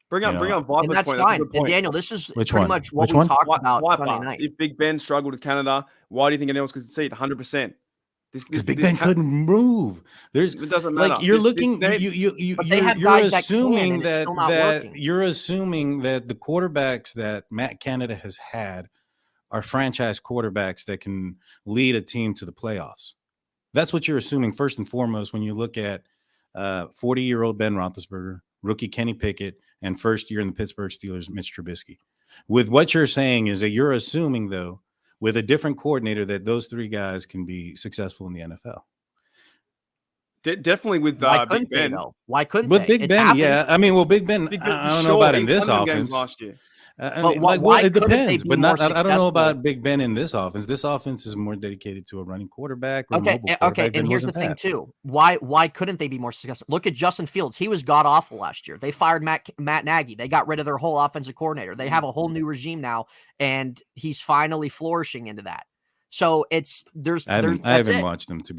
Bring up Viper's and that's point. fine. That's and Daniel, this is Which pretty one? much what Which we one? talked about Sunday night. If Big Ben struggled with Canada, why do you think anyone else could succeed? 100%. Because Big Ben couldn't move. It doesn't matter. Like you're looking, you're assuming you're assuming that the quarterbacks that Matt Canada has had are franchise quarterbacks that can lead a team to the playoffs. That's what you're assuming first and foremost when you look at 40-year-old Ben Roethlisberger, rookie Kenny Pickett, and first year in the Pittsburgh Steelers, Mitch Trubisky. With what you're saying is that you're assuming, though, with a different coordinator, that those three guys can be successful in the NFL. Definitely with Big Ben. Though? Why couldn't with Big Ben? Happened. Yeah, I mean, Big Ben. I don't know about in this offense last year. It depends, but not. I don't know about Big Ben in this offense. This offense is more dedicated to a running quarterback. Or okay, and here's the thing too. Why couldn't they be more successful? Look at Justin Fields. He was god awful last year. They fired Matt Nagy. They got rid of their whole offensive coordinator. They have a whole new regime now, and he's finally flourishing into that. So I haven't watched them to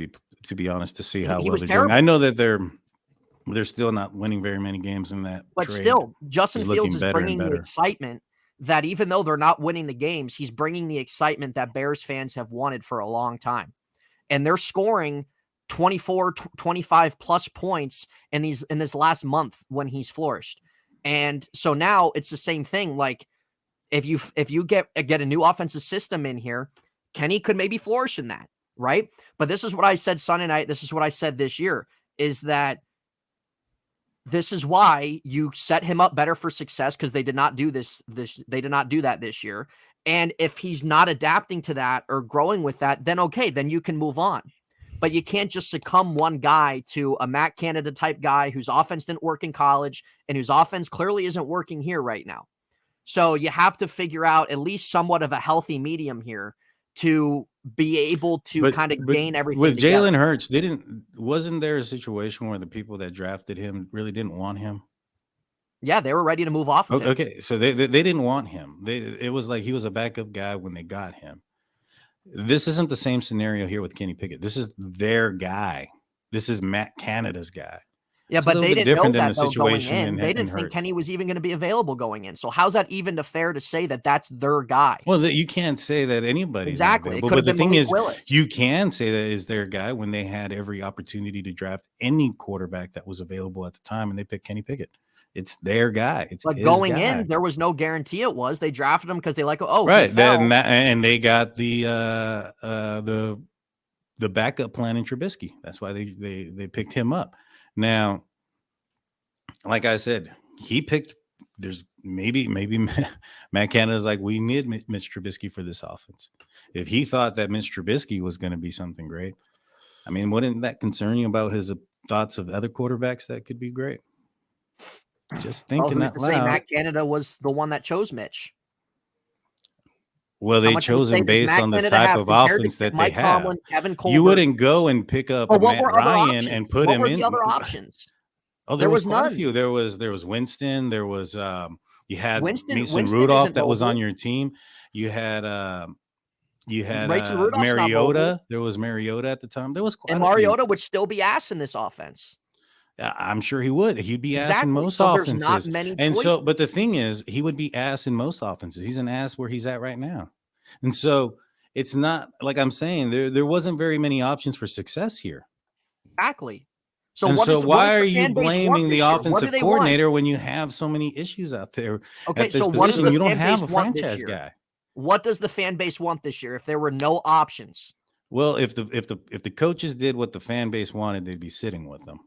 be honest to see how well they're doing. I know that they're still not winning very many games in that. But still, Justin Fields is bringing the excitement that even though they're not winning the games, he's bringing the excitement that Bears fans have wanted for a long time. And they're scoring 24, 25 plus points in this last month when he's flourished. And so now it's the same thing. Like if you get a new offensive system in here, Kenny could maybe flourish in that, right? But this is what I said Sunday night. This is what I said this year, is that this is why you set him up better for success, because they did not do they did not do that this year. And if he's not adapting to that or growing with that, then okay, then you can move on. But you can't just succumb one guy to a Matt Canada type guy whose offense didn't work in college and whose offense clearly isn't working here right now. So you have to figure out at least somewhat of a healthy medium here to be able to kind of gain everything with together. Jalen Hurts. Wasn't there a situation where the people that drafted him really didn't want him? Yeah, they were ready to move off of him. Okay, so they didn't want him. It was like he was a backup guy when they got him. This isn't the same scenario here with Kenny Pickett. This is their guy. This is Matt Canada's guy. Yeah, but they didn't know that going in. They didn't think Kenny was even going to be available going in. So how's that even fair to say that that's their guy? Well, you can't say that anybody's exactly. But the thing is, you can say that is their guy when they had every opportunity to draft any quarterback that was available at the time, and they picked Kenny Pickett. It's their guy. It's but going in, there was no guarantee it was. They drafted him because they right. And they got the backup plan in Trubisky. That's why they picked him up. Now, like I said, he picked. There's maybe Matt Canada's like, we need Mitch Trubisky for this offense. If he thought that Mitch Trubisky was going to be something great, I mean, wouldn't that concern you about his thoughts of other quarterbacks that could be great? Just thinking out loud. Say Matt Canada was the one that chose Mitch. Well, How they much of a chose him save does based Matt on the Canada type have of compared offense to that they Mike have. Tomlin, Kevin Colbert? You wouldn't go and pick up But what Matt were other Ryan options? and put What him were in. the other options? Oh, There was quite a none. few. There was Winston. There was you had Mason Winston Rudolph isn't that was on mobile. your team. You had Mason Rudolph's not mobile. Mariota. There was Mariota at the time. There was quite And a few. Mariota would still be ass in this offense. I'm sure he would. He'd be ass in most So offenses. there's not many And choices. so, but the thing is, he would be ass in most offenses. He's an ass where he's at right now. And so it's not like I'm saying there wasn't very many options for success here. Exactly. So and what so does, why what does are the you fan base want blaming this the year? offensive coordinator when you have so many issues out there Okay, at this so what does position? the You don't fan have base a want this franchise year? guy. What does the fan base want this year if there were no options? Well, if the coaches did what the fan base wanted, they'd be sitting with them.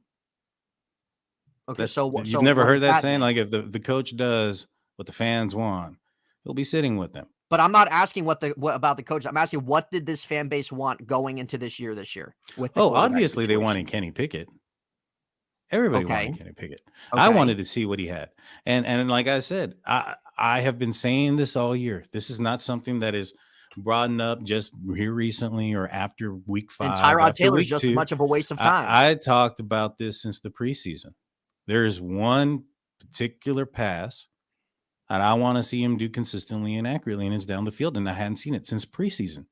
Okay, so you've never what heard does that that saying? mean? Like if the coach does what the fans want, he'll be sitting with them. But I'm not asking what about the coach. I'm asking what did this fan base want going into this year with the quarterback obviously they situation? wanted Kenny Pickett. Everybody wanted Kenny Pickett. Okay. I wanted to see what he had. And like I said, I have been saying this all year. This is not something that is brought up just here recently or after week 5. And Tyrod Taylor's just 2. as much of a waste of time. I talked about this since the preseason. There is one particular pass, and I want to see him do consistently and accurately, and it's down the field, and I hadn't seen it since preseason.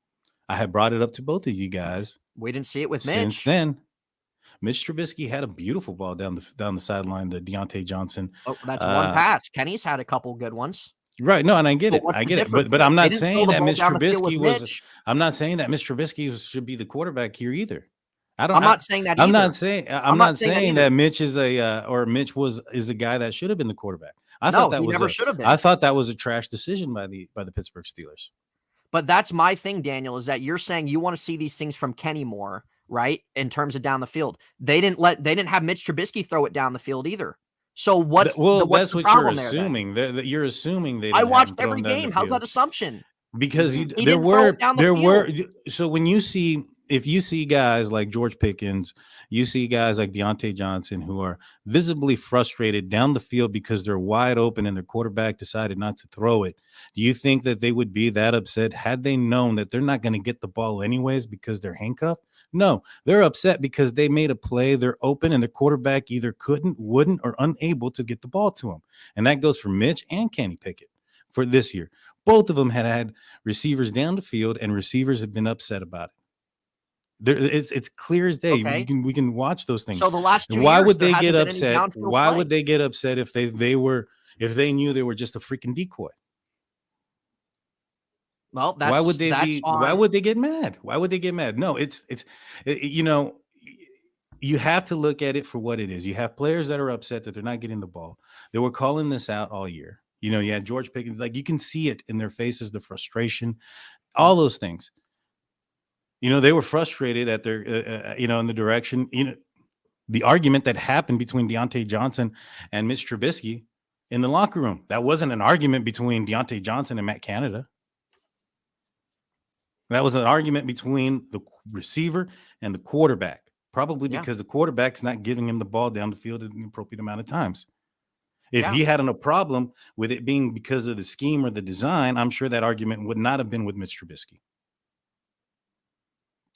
I had brought it up to both of you guys. We didn't see it with Mitch. Since then, Mitch Trubisky had a beautiful ball down the sideline to Deontay Johnson. Oh, that's one pass. Kenny's had a couple good ones. Right. No, and I get it. What's I the get it. difference? But I'm They not didn't saying throw the that ball Mitch down the field with Trubisky was. Mitch. I'm not saying that Mitch Trubisky should be the quarterback here either. I'm not saying that. I'm either. not saying. I'm not saying that Mitch is is a guy that should have been the quarterback. I thought that never should have been. I thought that was a trash decision by the Pittsburgh Steelers. But that's my thing, Daniel, is that you're saying you want to see these things from Kenny more, right? In terms of down the field, they didn't have Mitch Trubisky throw it down the field either. So what's that's the what problem you're assuming. You're assuming they. I watched every every game. How's that assumption? Because so when you see. If you see guys like George Pickens, you see guys like Deontay Johnson who are visibly frustrated down the field because they're wide open and their quarterback decided not to throw it. Do you think that they would be that upset had they known that they're not going to get the ball anyways because they're handcuffed? No, they're upset because they made a play. They're open and the quarterback either couldn't, wouldn't, or unable to get the ball to him. And that goes for Mitch and Kenny Pickett for this year. Both of them had receivers down the field and receivers have been upset about it. It's clear as day. Okay. We can watch those things. So the last 2 why years, would there they hasn't get been any upset? downfield Why play. would they get upset if they knew they were just a freaking decoy? Well, that's why would they why would they get mad? Why would they get mad? No, you have to look at it for what it is. You have players that are upset that they're not getting the ball. They were calling this out all year. You had George Pickens, like you can see it in their faces, the frustration, all those things. They were frustrated at their, in the direction, the argument that happened between Deontay Johnson and Mitch Trubisky in the locker room. That wasn't an argument between Deontay Johnson and Matt Canada. That was an argument between the receiver and the quarterback, probably because the quarterback's not giving him the ball down the field in the appropriate amount of times. If he had a problem with it being because of the scheme or the design, I'm sure that argument would not have been with Mitch Trubisky.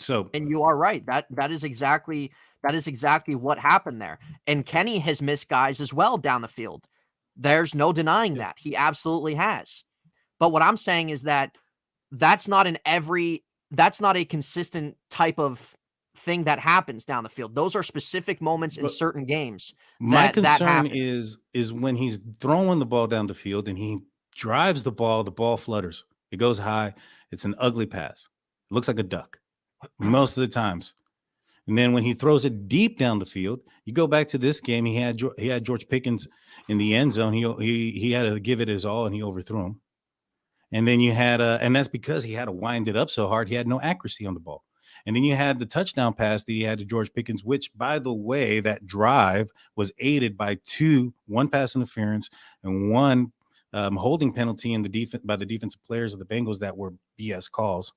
So, and you are right. That is exactly what happened there. And Kenny has missed guys as well down the field. There's no denying that. He absolutely has. But what I'm saying is that that's not a consistent type of thing that happens down the field. Those are specific moments in certain games. My concern is when he's throwing the ball down the field and he drives the ball flutters. It goes high. It's an ugly pass. It looks like a duck most of the times. And then when he throws it deep down the field, you go back to this game. He had George Pickens in the end zone. He had to give it his all, and he overthrew him. And then you had and that's because he had to wind it up so hard he had no accuracy on the ball. And then you had the touchdown pass that he had to George Pickens, which, by the way, that drive was aided by one pass interference and one holding penalty in the defense by the defensive players of the Bengals that were BS calls.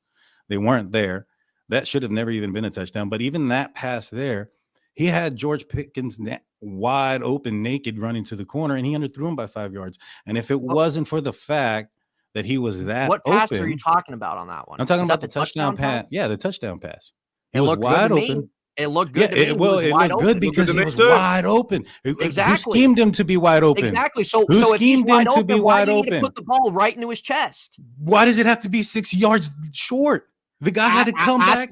They weren't there. That should have never even been a touchdown. But even that pass there, he had George Pickens wide open, naked, running to the corner, and he underthrew him by 5 yards. And if it wasn't for the fact that he was that What pass open. are you talking about on that one? I'm talking Is about that the touchdown pass. Yeah, the touchdown pass. He was wide open. It looked good to me. It looked good because he was wide open. Exactly. Who schemed him to be wide open? Exactly. So who if he's wide open, to be why wide do you need open? to put the ball right into his chest? Why does it have to be 6 yards short? The guy had to come back.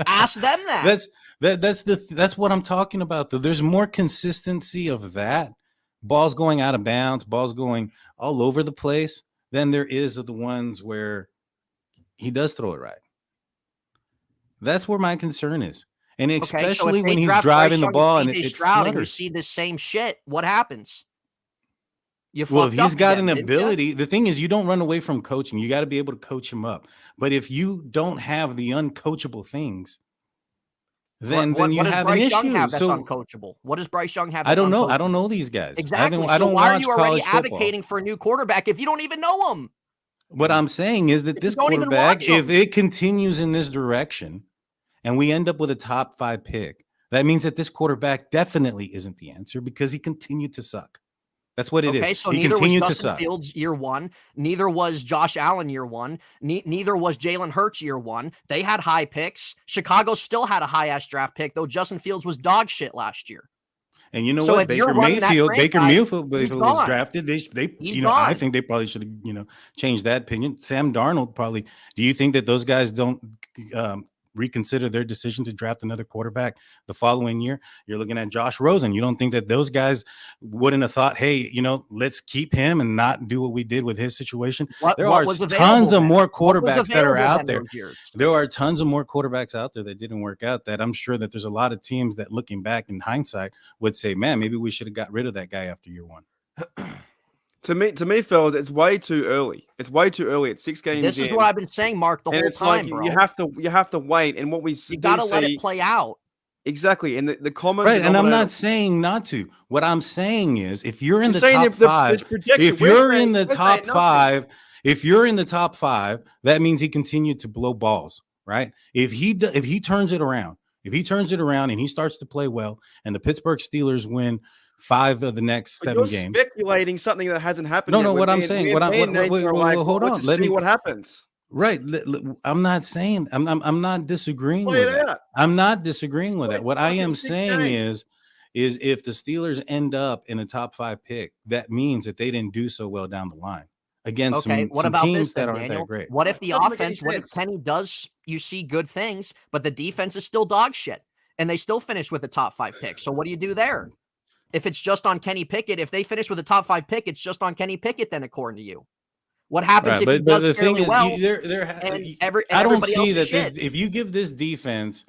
Ask them that. That's what I'm talking about. Though there's more consistency of that, balls going out of bounds, balls going all over the place, than there is of the ones where he does throw it right. That's where my concern is. And especially when he's driving the ball and it flutters. You see the same shit. What happens? Well, if he's got an ability, the thing is, you don't run away from coaching. You got to be able to coach him up. But if you don't have the uncoachable things, then you have an issue. What does Bryce Young have that's uncoachable? What does Bryce Young have? I don't know. I don't know these guys. Exactly. I don't why are you already football. advocating for a new quarterback if you don't even know him? What I'm saying is that this quarterback, if it continues in this direction and we end up with a top 5 pick, that means that this quarterback definitely isn't the answer because he continued to suck. That's what it is. Okay, so he neither continued was to Justin suck. Fields year 1. Neither was Josh Allen year 1. Neither was Jalen Hurts year 1. They had high picks. Chicago still had a high-ass draft pick, though Justin Fields was dog shit last year. And you know what? Baker Mayfield was drafted. I think they probably should have, changed that opinion. Sam Darnold probably. Do you think that those guys don't reconsider their decision to draft another quarterback the following year? You're looking at Josh Rosen. You don't think that those guys wouldn't have thought, hey, let's keep him and not do what we did with his situation? There are tons of more quarterbacks that are out there. There are tons of more quarterbacks out there that didn't work out that I'm sure that there's a lot of teams that looking back in hindsight would say, man, maybe we should have got rid of that guy after year 1. To me, fellas, it's way too early. It's way too early. It's 6 games. This is what I've been saying, Mark, the whole time, bro. You have to wait, and what we you gotta let it play out. Exactly, and the common right. And I'm not saying not to. What I'm saying is, if you're in the top 5, if you're in the top 5, if you're in the top 5, that means he continued to blow balls, right? If he turns it around, and he starts to play well, and the Pittsburgh Steelers win 5 of the next 7 games. Speculating something that hasn't happened. No, what I'm saying. Hold on. Let's see what happens. Right. I'm not saying. I'm not disagreeing with that. I'm not disagreeing with that. What I am saying is if the Steelers end up in a top 5 pick, that means that they didn't do so well down the line against some teams that aren't that great. What if the offense? What if Kenny does? You see good things, but the defense is still dog shit, and they still finish with a top 5 pick. So what do you do there? If it's just on Kenny Pickett, if they finish with a top 5 pick, it's just on Kenny Pickett. Then, according to you, what happens if he does the thing is, I don't see that if you give this defense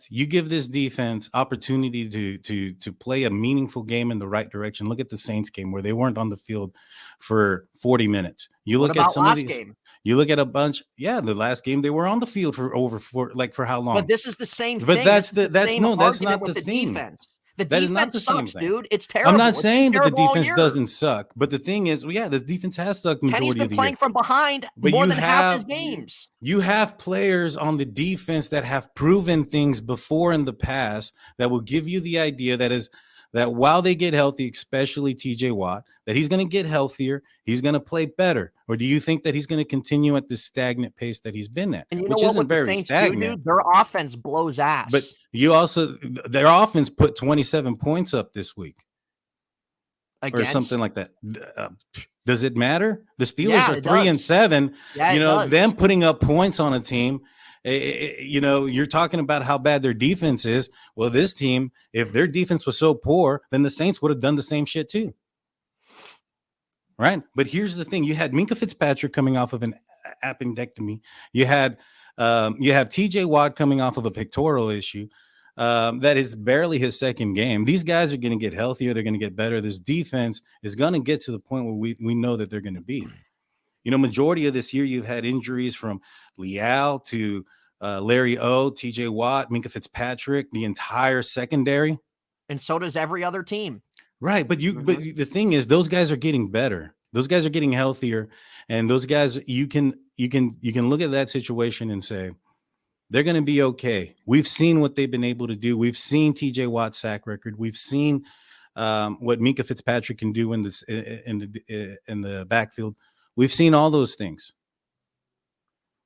you give this defense opportunity to play a meaningful game in the right direction. Look at the Saints game where they weren't on the field for 40 minutes. You look at some of these. Game? You look at a bunch. Yeah, the last game they were on the field for how long? But this is the same thing. But that's not the thing. Defense. The defense sucks, dude. It's terrible. I'm not saying that the defense doesn't suck, but the thing is, the defense has sucked majority of the year. Kenny's been playing from behind more than half his games. You have players on the defense that have proven things before in the past that will give you the idea that while they get healthy, especially TJ Watt, that he's going to get healthier, he's going to play better. Or do you think that he's going to continue at this stagnant pace that he's been at, and which isn't very stagnant? Their offense blows ass. But their offense put 27 points up this week. Or something like that. Does it matter? The Steelers are 3-7. Yeah, them putting up points on a team. You're talking about how bad their defense is. Well, this team, if their defense was so poor, then the Saints would have done the same shit too. Right? But here's the thing. You had Minkah Fitzpatrick coming off of an appendectomy. You have TJ Watt coming off of a pectoral issue. That is barely his second game. These guys are going to get healthier. They're going to get better. This defense is going to get to the point where we know that they're going to be. Majority of this year, you've had injuries from Leal to Larry O, TJ Watt, Minkah Fitzpatrick, the entire secondary. And so does every other team. Right. But the thing is, those guys are getting better. Those guys are getting healthier. And those guys, you can look at that situation and say, they're going to be okay. We've seen what they've been able to do. We've seen TJ Watt's sack record. We've seen what Minka Fitzpatrick can do in the backfield. We've seen all those things.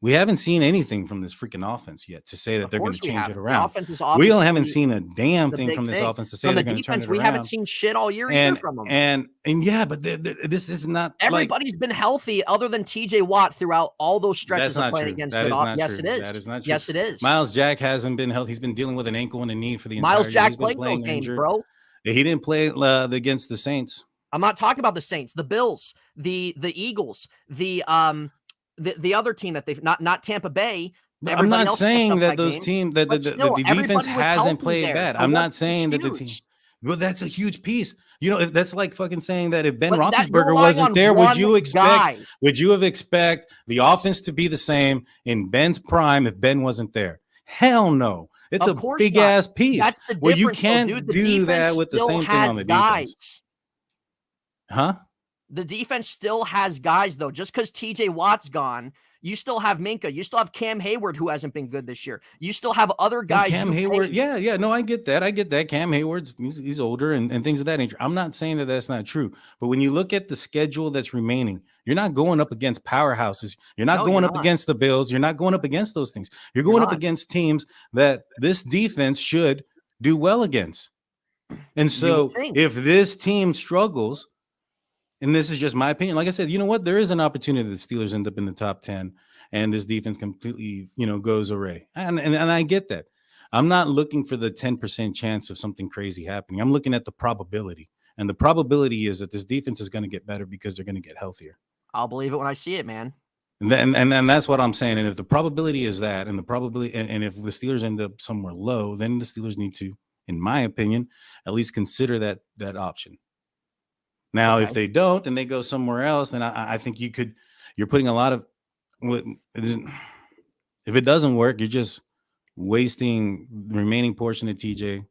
We haven't seen anything from this freaking offense yet to say that they're going to change it around. We haven't seen a damn thing from this offense to say they're going to turn it around. We haven't seen shit all year either from them. And yeah, but this is not. Everybody's been healthy other than T.J. Watt throughout all those stretches of playing against good offense. Yes, it is. That is not true. Yes, it is. Miles Jack hasn't been healthy. He's been dealing with an ankle and a knee for the entire year. Miles Jack played those games, bro. He didn't play against the Saints. I'm not talking about the Saints, the Bills, the Eagles, the other team that they've not Tampa Bay. I'm not saying that those teams that the defense hasn't played bad. I'm not saying that the team. Well, that's a huge piece. You know, if that's like fucking saying that if Ben Roethlisberger wasn't there, would you have expect the offense to be the same in Ben's prime if Ben wasn't there? Hell no. It's a big ass piece. Well, you can't do that with the same thing on the defense. Huh? The defense still has guys, though. Just because TJ Watt's gone, you still have Minka. You still have Cam Hayward, who hasn't been good this year. You still have other guys. Cam Hayward, yeah. No, I get that. Cam Hayward's he's older and things of that nature. I'm not saying that that's not true. But when you look at the schedule that's remaining, you're not going up against powerhouses. You're not going up against the Bills. You're not going up against those things. You're going up against teams that this defense should do well against. And so if this team struggles, and this is just my opinion. Like I said, you know what? There is an opportunity that the Steelers end up in the top 10 and this defense completely, goes array. And I get that. I'm not looking for the 10% chance of something crazy happening. I'm looking at the probability. And the probability is that this defense is going to get better because they're going to get healthier. I'll believe it when I see it, man. And that's what I'm saying. And if the probability is that, and the probability, and if the Steelers end up somewhere low, then the Steelers need to, in my opinion, at least consider that option. Now, if they don't and they go somewhere else, then I think you're putting a lot of, if it doesn't work, you're just wasting the remaining portion of TJ,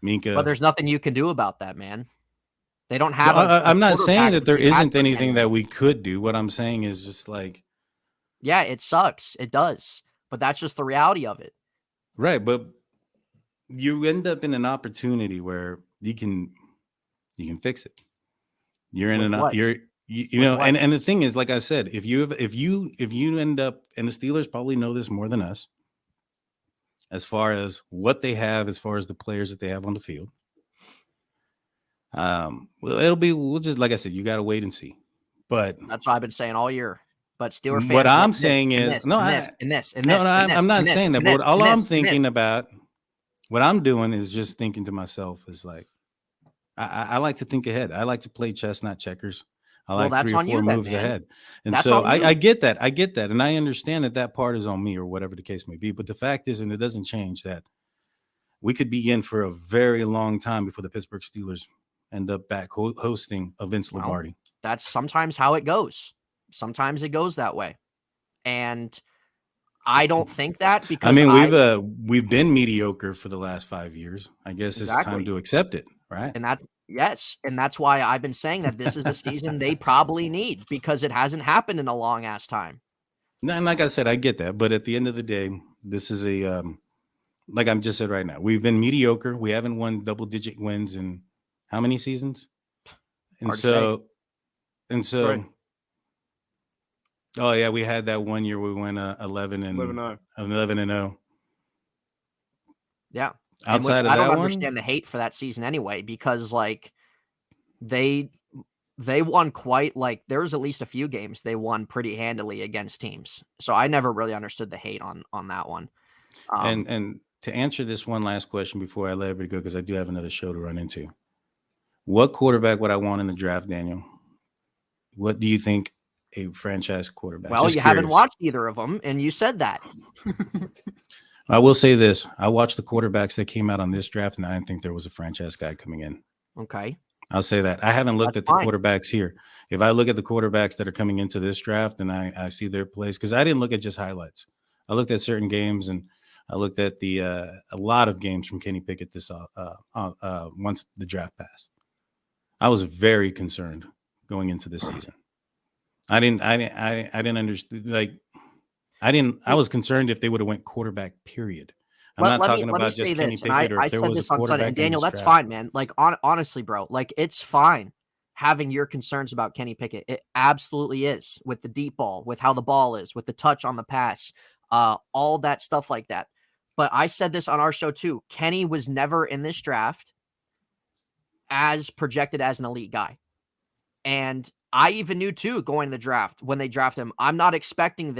Minka. But there's nothing you can do about that, man. They don't have. I'm not saying that there isn't anything that we could do. What I'm saying is just like. Yeah, it sucks. It does. But that's just the reality of it. Right. But you end up in an opportunity where you can fix it. You're in and the thing is, like I said, if you end up, and the Steelers probably know this more than us, as far as what they have, as far as the players that they have on the field. We'll just, like I said, you got to wait and see. But that's what I've been saying all year. But Steelers fans, what I'm saying is, I'm not saying that. But all I'm thinking about, what I'm doing is just thinking to myself is like, I like to think ahead. I like to play chess, not checkers. I like 3 or 4 moves ahead. And so I get that. And I understand that part is on me or whatever the case may be. But the fact is, and it doesn't change, that we could be in for a very long time before the Pittsburgh Steelers end up back hosting a Vince Lombardi. That's sometimes how it goes. Sometimes it goes that way. And I don't think that, because we've been mediocre for the last 5 years. I guess it's time to accept it, right? And that's why I've been saying that this is the season they probably need, because it hasn't happened in a long ass time. And like I said, I get that, but at the end of the day, this is a like I'm just said right now, we've been mediocre. We haven't won double-digit wins in how many seasons? And so. Right. Oh yeah, we had that one year we went 11-0. Yeah. Outside of I don't that understand the hate for that season anyway, because like they won quite, like there was at least a few games they won pretty handily against teams. So I never really understood the hate on that one. And to answer this one last question before I let everybody go, because I do have another show to run into. What quarterback would I want in the draft, Daniel? What do you think a franchise quarterback? Well, you haven't watched either of them, and you said that. I will say this. I watched the quarterbacks that came out on this draft, and I didn't think there was a franchise guy coming in. Okay. I'll say that. I haven't looked at the quarterbacks here. If I look at the quarterbacks that are coming into this draft and I see their plays, because I didn't look at just highlights. I looked at certain games, and I looked at a lot of games from Kenny Pickett once the draft passed. I was very concerned going into this season. I didn't understand. I was concerned if they would have went quarterback, period. I'm not talking about just Kenny Pickett or if there was a quarterback. And Daniel, that's fine, man. Like honestly, bro, like it's fine having your concerns about Kenny Pickett. It absolutely is, with the deep ball, with how the ball is, with the touch on the pass, all that stuff like that. But I said this on our show too. Kenny was never in this draft as projected as an elite guy. And I even knew too, going to the draft, when they drafted him, I'm not expecting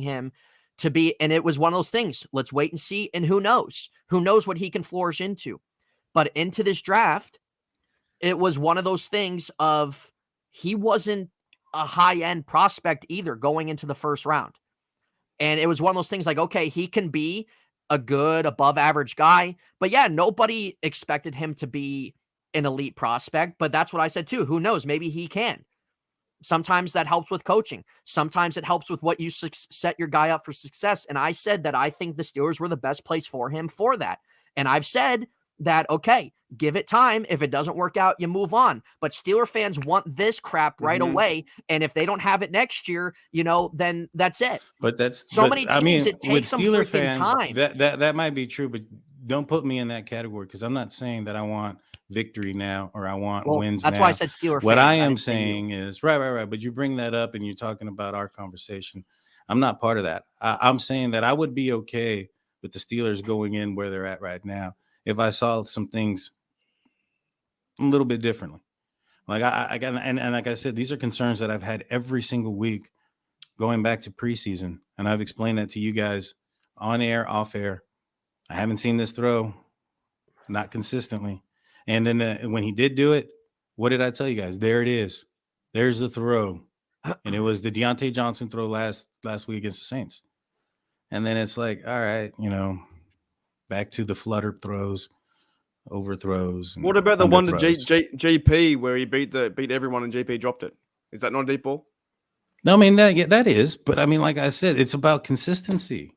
him to be, and it was one of those things. Let's wait and see. And who knows what he can flourish into. But into this draft, it was one of those things of he wasn't a high-end prospect either going into the first round. And it was one of those things like, okay, he can be a good above average guy, but yeah, nobody expected him to be an elite prospect, but that's what I said too. Who knows? Maybe he can. Sometimes that helps with coaching. Sometimes it helps with what you set your guy up for success. And I said that I think the Steelers were the best place for him for that. And I've said that, okay, give it time. If it doesn't work out, you move on. But Steeler fans want this crap right away. And if they don't have it next year, then that's it. But that's many teams, it takes some Steeler freaking fans, time. That might be true, but don't put me in that category because I'm not saying that I want victory now or I want wins that's now. why I said Steeler fans. What I am saying is right. But you bring that up and you're talking about our conversation. I'm not part of that. I'm saying that I would be okay with the Steelers going in where they're at right now if I saw some things a little bit differently. Like I got, and like I said, these are concerns that I've had every single week going back to preseason. And I've explained that to you guys on air, off air. I haven't seen this throw, not consistently. And then when he did do it, what did I tell you guys? There it is. There's the throw. And it was the Deontay Johnson throw last week against the Saints. And then it's like, all right, back to the flutter throws, overthrows. What about the one to GP where he beat everyone and GP dropped it? Is that not a deep ball? No, I mean, that is. But I mean, like I said, it's about consistency.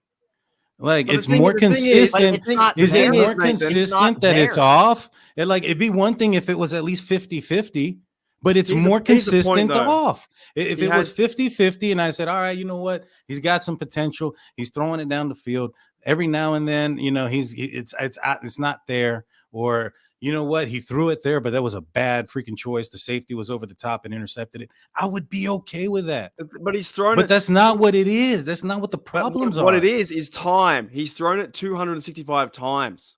Like, it's more consistent. Is it more consistent that it's off? It'd be one thing if it was at least 50-50, but it's more consistent off. If it was 50-50 and I said, all right, you know what? He's got some potential. He's throwing it down the field. Every now and then, it's not there. Or, you know what? He threw it there, but that was a bad freaking choice. The safety was over the top and intercepted it. I would be okay with that. But he's thrown it. But that's not what it is. That's not what the problems are. What it is time. He's thrown it 265 times.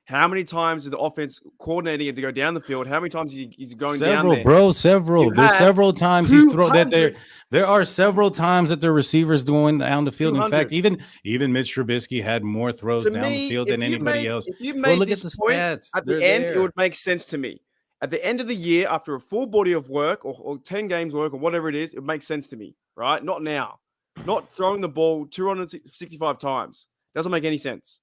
How many times is the offense coordinating it to go down the field? How many times he's going down there? Several. There's several times he's thrown that there. There are several times that their receivers going down the field. In fact, even Mitch Trubisky had more throws down the field than anybody else. If you made look at the stats at the end, it would make sense to me. At the end of the year, after a full body of work or 10 games work or whatever it is, it makes sense to me, right? Not now. Not throwing the ball 265 times. Doesn't make any sense.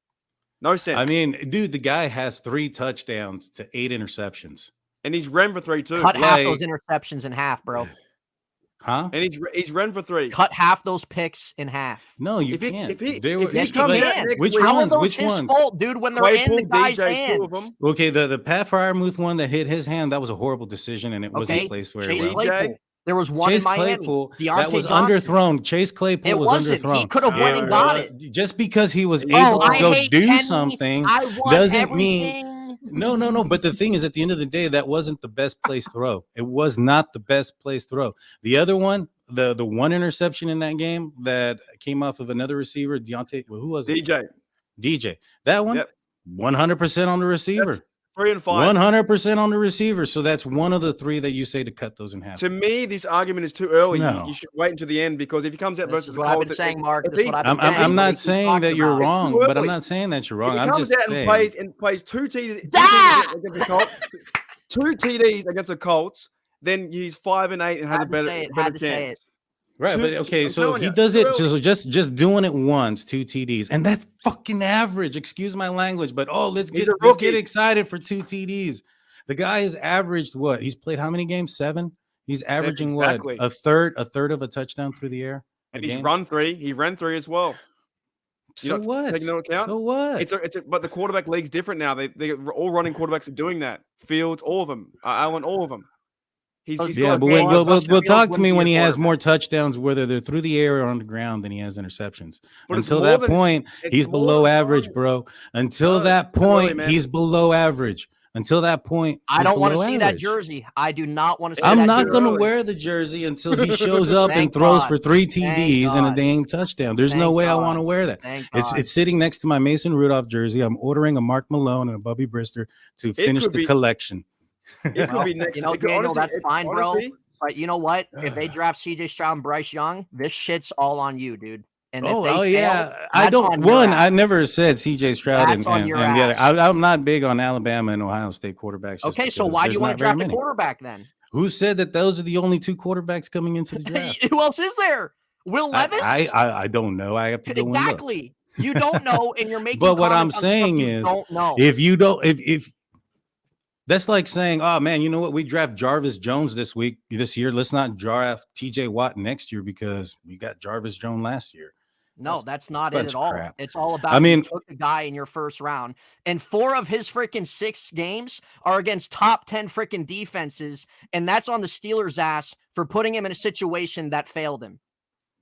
No sense. I mean, dude, the guy has 3 touchdowns to 8 interceptions. And he's ran for 3 too. Cut half those interceptions in half, bro. Huh? And he's run for 3. Cut half those picks in half. No, you can't. Which ones? Fault, dude, when they're in the guy's hands. Okay, the Pat Freiermuth one that hit his hand, that was a horrible decision, and it wasn't placed very well. There was one in Miami. Claypool, that was underthrown. Chase Claypool was underthrown. He could have went and got it. Just because he was able to go do something doesn't mean. No. But the thing is, at the end of the day, that wasn't the best place throw. It was not the best place throw. The other one, the one interception in that game that came off of another receiver, Deontay. Who was it? DJ. That one, 100% on the receiver. That's 3 and 5. 100% on the receiver. So that's one of the 3 that you say to cut those in half. To me, this argument is too early. No. You should wait until the end because if he comes out versus the Colts, I've been saying, Mark. I'm not saying that you're wrong, but I'm not saying that you're wrong. I'm just saying. And plays 2 TDs against the Colts, 2 TDs against the Colts, then he's 5-8 and has a better chance. Right, but okay, so he does it just doing it once, 2 TDs, and that's fucking average. Excuse my language, but let's get excited for 2 TDs. The guy has averaged what? He's played how many games? 7. He's averaging what? A third of a touchdown through the air. And he's run 3. He ran 3 as well. So what? So what? But the quarterback league's different now. They're all running quarterbacks are doing that. Fields, all of them. Allen, all of them. He's Yeah, got but we'll talk to me when he has more. more touchdowns, whether they're through the air or on the ground, than he has interceptions. But Until that point, he's below average, bro. Until that point, he's below average. Until that point, I don't want to see that jersey. I do not want to see that I'm jersey. not going to wear the jersey until he shows up and throws for 3 TDs and a dang touchdown. There's no way I want to wear that. It's sitting next to my Mason Rudolph jersey. I'm ordering a Mark Malone and a Bubby Brister to finish the collection. It could be next. You know, Daniel, that's fine, bro. But you know what? If they draft CJ Stroud and Bryce Young, this shit's all on you, dude. And I never said CJ Stroud and the other. I'm not big on Alabama and Ohio State quarterbacks. Okay, so why do you want to draft a quarterback then? Who said that those are the only 2 quarterbacks coming into the draft? Who else is there? Will Levis? I don't know. I have to go exactly. You don't know, and you're making. But what I'm saying is, don't know. If you don't, if that's like saying, oh man, you know what? We draft Jarvis Jones this year. Let's not draft TJ Watt next year because we got Jarvis Jones last year. No, that's not it at all. Crap. It's all about you took a guy in your first round, and 4 of his freaking 6 games are against top 10 freaking defenses, and that's on the Steelers' ass for putting him in a situation that failed him.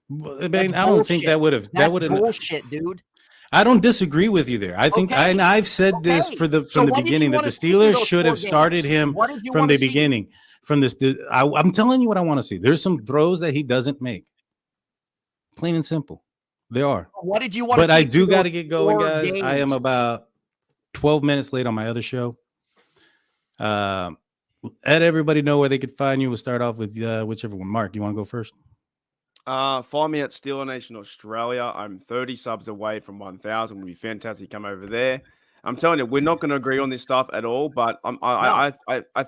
Well, I mean, I don't think that would have bullshit, dude. I don't disagree with you there. I think I've said this from the beginning that the Steelers should have started him from the beginning. I'm telling you what I want to see. There's some throws that he doesn't make. Plain and simple. They are. What did you want to see? But I do got to get going, guys. I am about 12 minutes late on my other show. Let everybody know where they could find you. We'll start off with whichever one. Mark, you want to go first? Follow me at Steeler Nation Australia. I'm 30 subs away from 1,000. Would be fantastic. Come over there. I'm telling you, we're not going to agree on this stuff at all. But I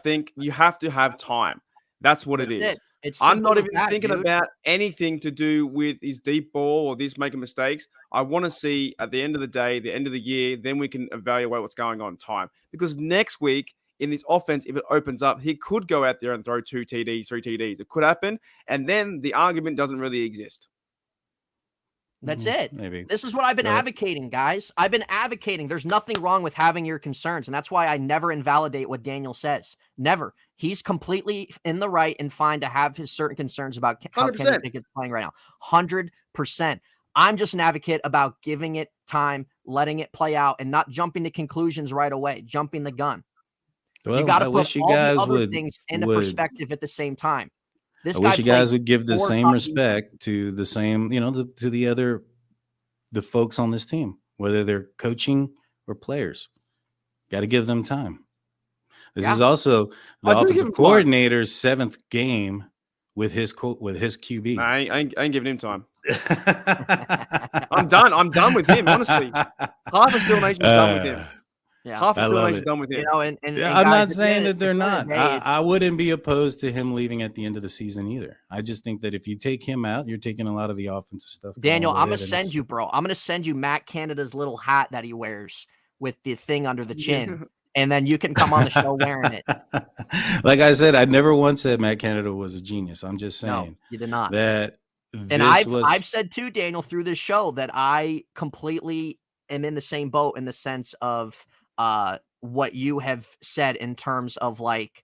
think you have to have time. That's what it is. I'm not even thinking about anything to do with his deep ball or this making mistakes. I want to see at the end of the day, the end of the year, then we can evaluate what's going on in time. Because next week in this offense, if it opens up, he could go out there and throw 2 TDs, 3 TDs. It could happen. And then the argument doesn't really exist. That's it. Maybe. This is what I've been advocating, guys. I've been advocating. There's nothing wrong with having your concerns. And that's why I never invalidate what Daniel says. Never. He's completely in the right and fine to have his certain concerns about how 100%. Kenny Pickett's playing right now. 100%. I'm just an advocate about giving it time, letting it play out, and not jumping to conclusions right away, jumping the gun. Well, you got to put all the other things into perspective at the same time. I wish you guys would give the same respect to the same, to the folks on this team, whether they're coaching or players. Got to give them time. This is also the offensive coordinator's 7th game with his QB. Nah, I ain't giving him time. I'm done. I'm done with him, honestly. Half of Steel Nation's done with him. Yeah, half of Steel Nation's done with him. And I'm not saying that they're not. I wouldn't be opposed to him leaving at the end of the season either. I just think that if you take him out, you're taking a lot of the offensive stuff. Daniel, I'm gonna send you, bro. I'm gonna send you Matt Canada's little hat that he wears with the thing under the chin. And then you can come on the show wearing it. Like I said, I never once said Matt Canada was a genius. I'm just saying. No, you did not. And I've said too, Daniel, through this show that I completely am in the same boat in the sense of what you have said in terms of like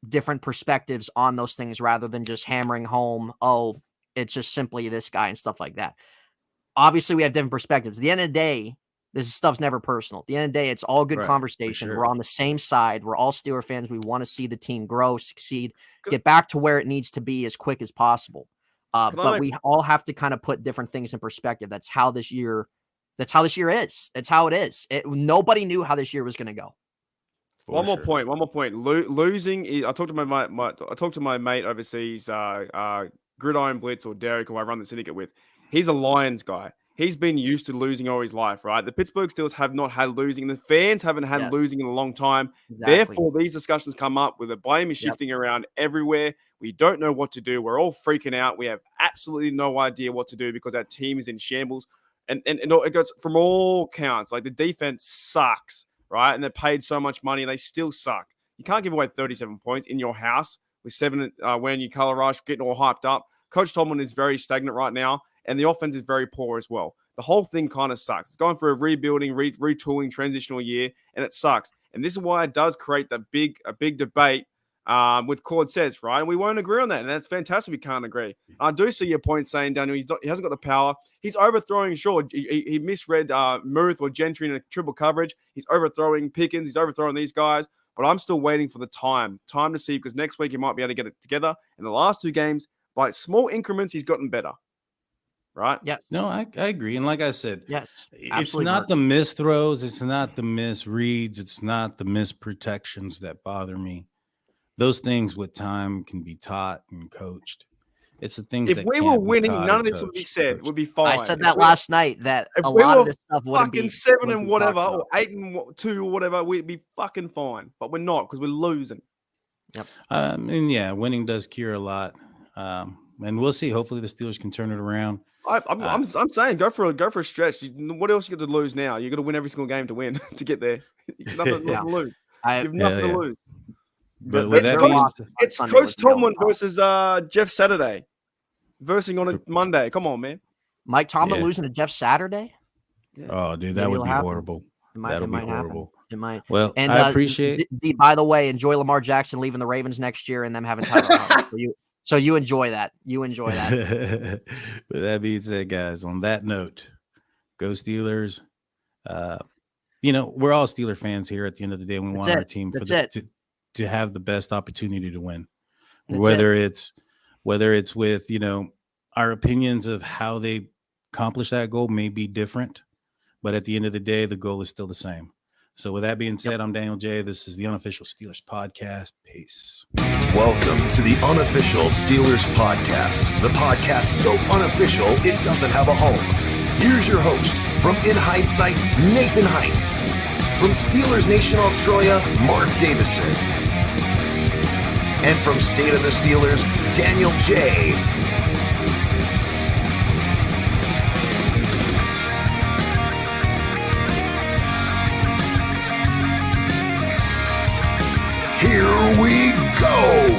different perspectives on those things rather than just hammering home, oh, it's just simply this guy and stuff like that. Obviously, we have different perspectives. At the end of the day, this stuff's never personal. At the end of the day, it's all good conversation. Sure. We're on the same side. We're all Steeler fans. We want to see the team grow, succeed, get back to where it needs to be as quick as possible. But we all have to kind of put different things in perspective. That's how this year is. It's how it is. Nobody knew how this year was going to go. One more point. Losing. I talked to my mate overseas, Gridiron Blitz or Derek, who I run the syndicate with. He's a Lions guy. He's been used to losing all his life, right? The Pittsburgh Steelers have not had losing. The fans haven't had losing in a long time. Exactly. Therefore, these discussions come up where the blame is shifting around everywhere. We don't know what to do. We're all freaking out. We have absolutely no idea what to do because our team is in shambles. And it goes from all counts. Like the defense sucks, right? And they're paid so much money. They still suck. You can't give away 37 points in your house with 7 wearing your color rush, getting all hyped up. Coach Tomlin is very stagnant right now. And the offense is very poor as well. The whole thing kind of sucks. It's going for a rebuilding, retooling, transitional year, and it sucks. And this is why it does create a big debate with Claude says, right? And we won't agree on that. And that's fantastic. We can't agree. I do see your point saying, Daniel, he hasn't got the power. He's overthrowing, sure. He misread Muth or Gentry in a triple coverage. He's overthrowing Pickens. He's overthrowing these guys. But I'm still waiting for the time to see, because next week he might be able to get it together. In the last 2 games, by small increments, he's gotten better. Right? Yeah. No, I agree. And like I said, yes, it's not the misthrows. It's not the misreads. It's not the misprotections that bother me. Those things with time can be taught and coached. It's the things if we were winning, none of this would be said. It would be fine. I said that last night, that a lot of this stuff wouldn't be fucking 7 and whatever, or 8-2 or whatever. We'd be fucking fine, but we're not, because we're losing. Yep. And yeah, winning does cure a lot. And we'll see. Hopefully, the Steelers can turn it around. I'm saying go for a stretch. What else you got to lose now? You got to win every single game to win to get there. Nothing to lose. You've nothing to lose. But with that being said, it's Coach Tomlin versus Jeff Saturday, versing on a Monday. Come on, man. Mike Tomlin losing to Jeff Saturday? Yeah. Oh, dude, that would be horrible. That'll be horrible. It might. Well, and I appreciate. By the way, enjoy Lamar Jackson leaving the Ravens next year and them having title. So you enjoy that. You enjoy that. With that being said, guys, on that note, go Steelers. We're all Steeler fans here at the end of the day. We want our team to have the best opportunity to win. Whether it's with, our opinions of how they accomplish that goal may be different, but at the end of the day, the goal is still the same. So with that being said, I'm Daniel J. This is the Unofficial Steelers Podcast. Peace. Welcome to the Unofficial Steelers Podcast, the podcast so unofficial it doesn't have a home. Here's your host, from In Hindsight, Nathan Heintz. From Steelers Nation Australia, Mark Davidson. And from State of the Steelers, Daniel J. Here we go.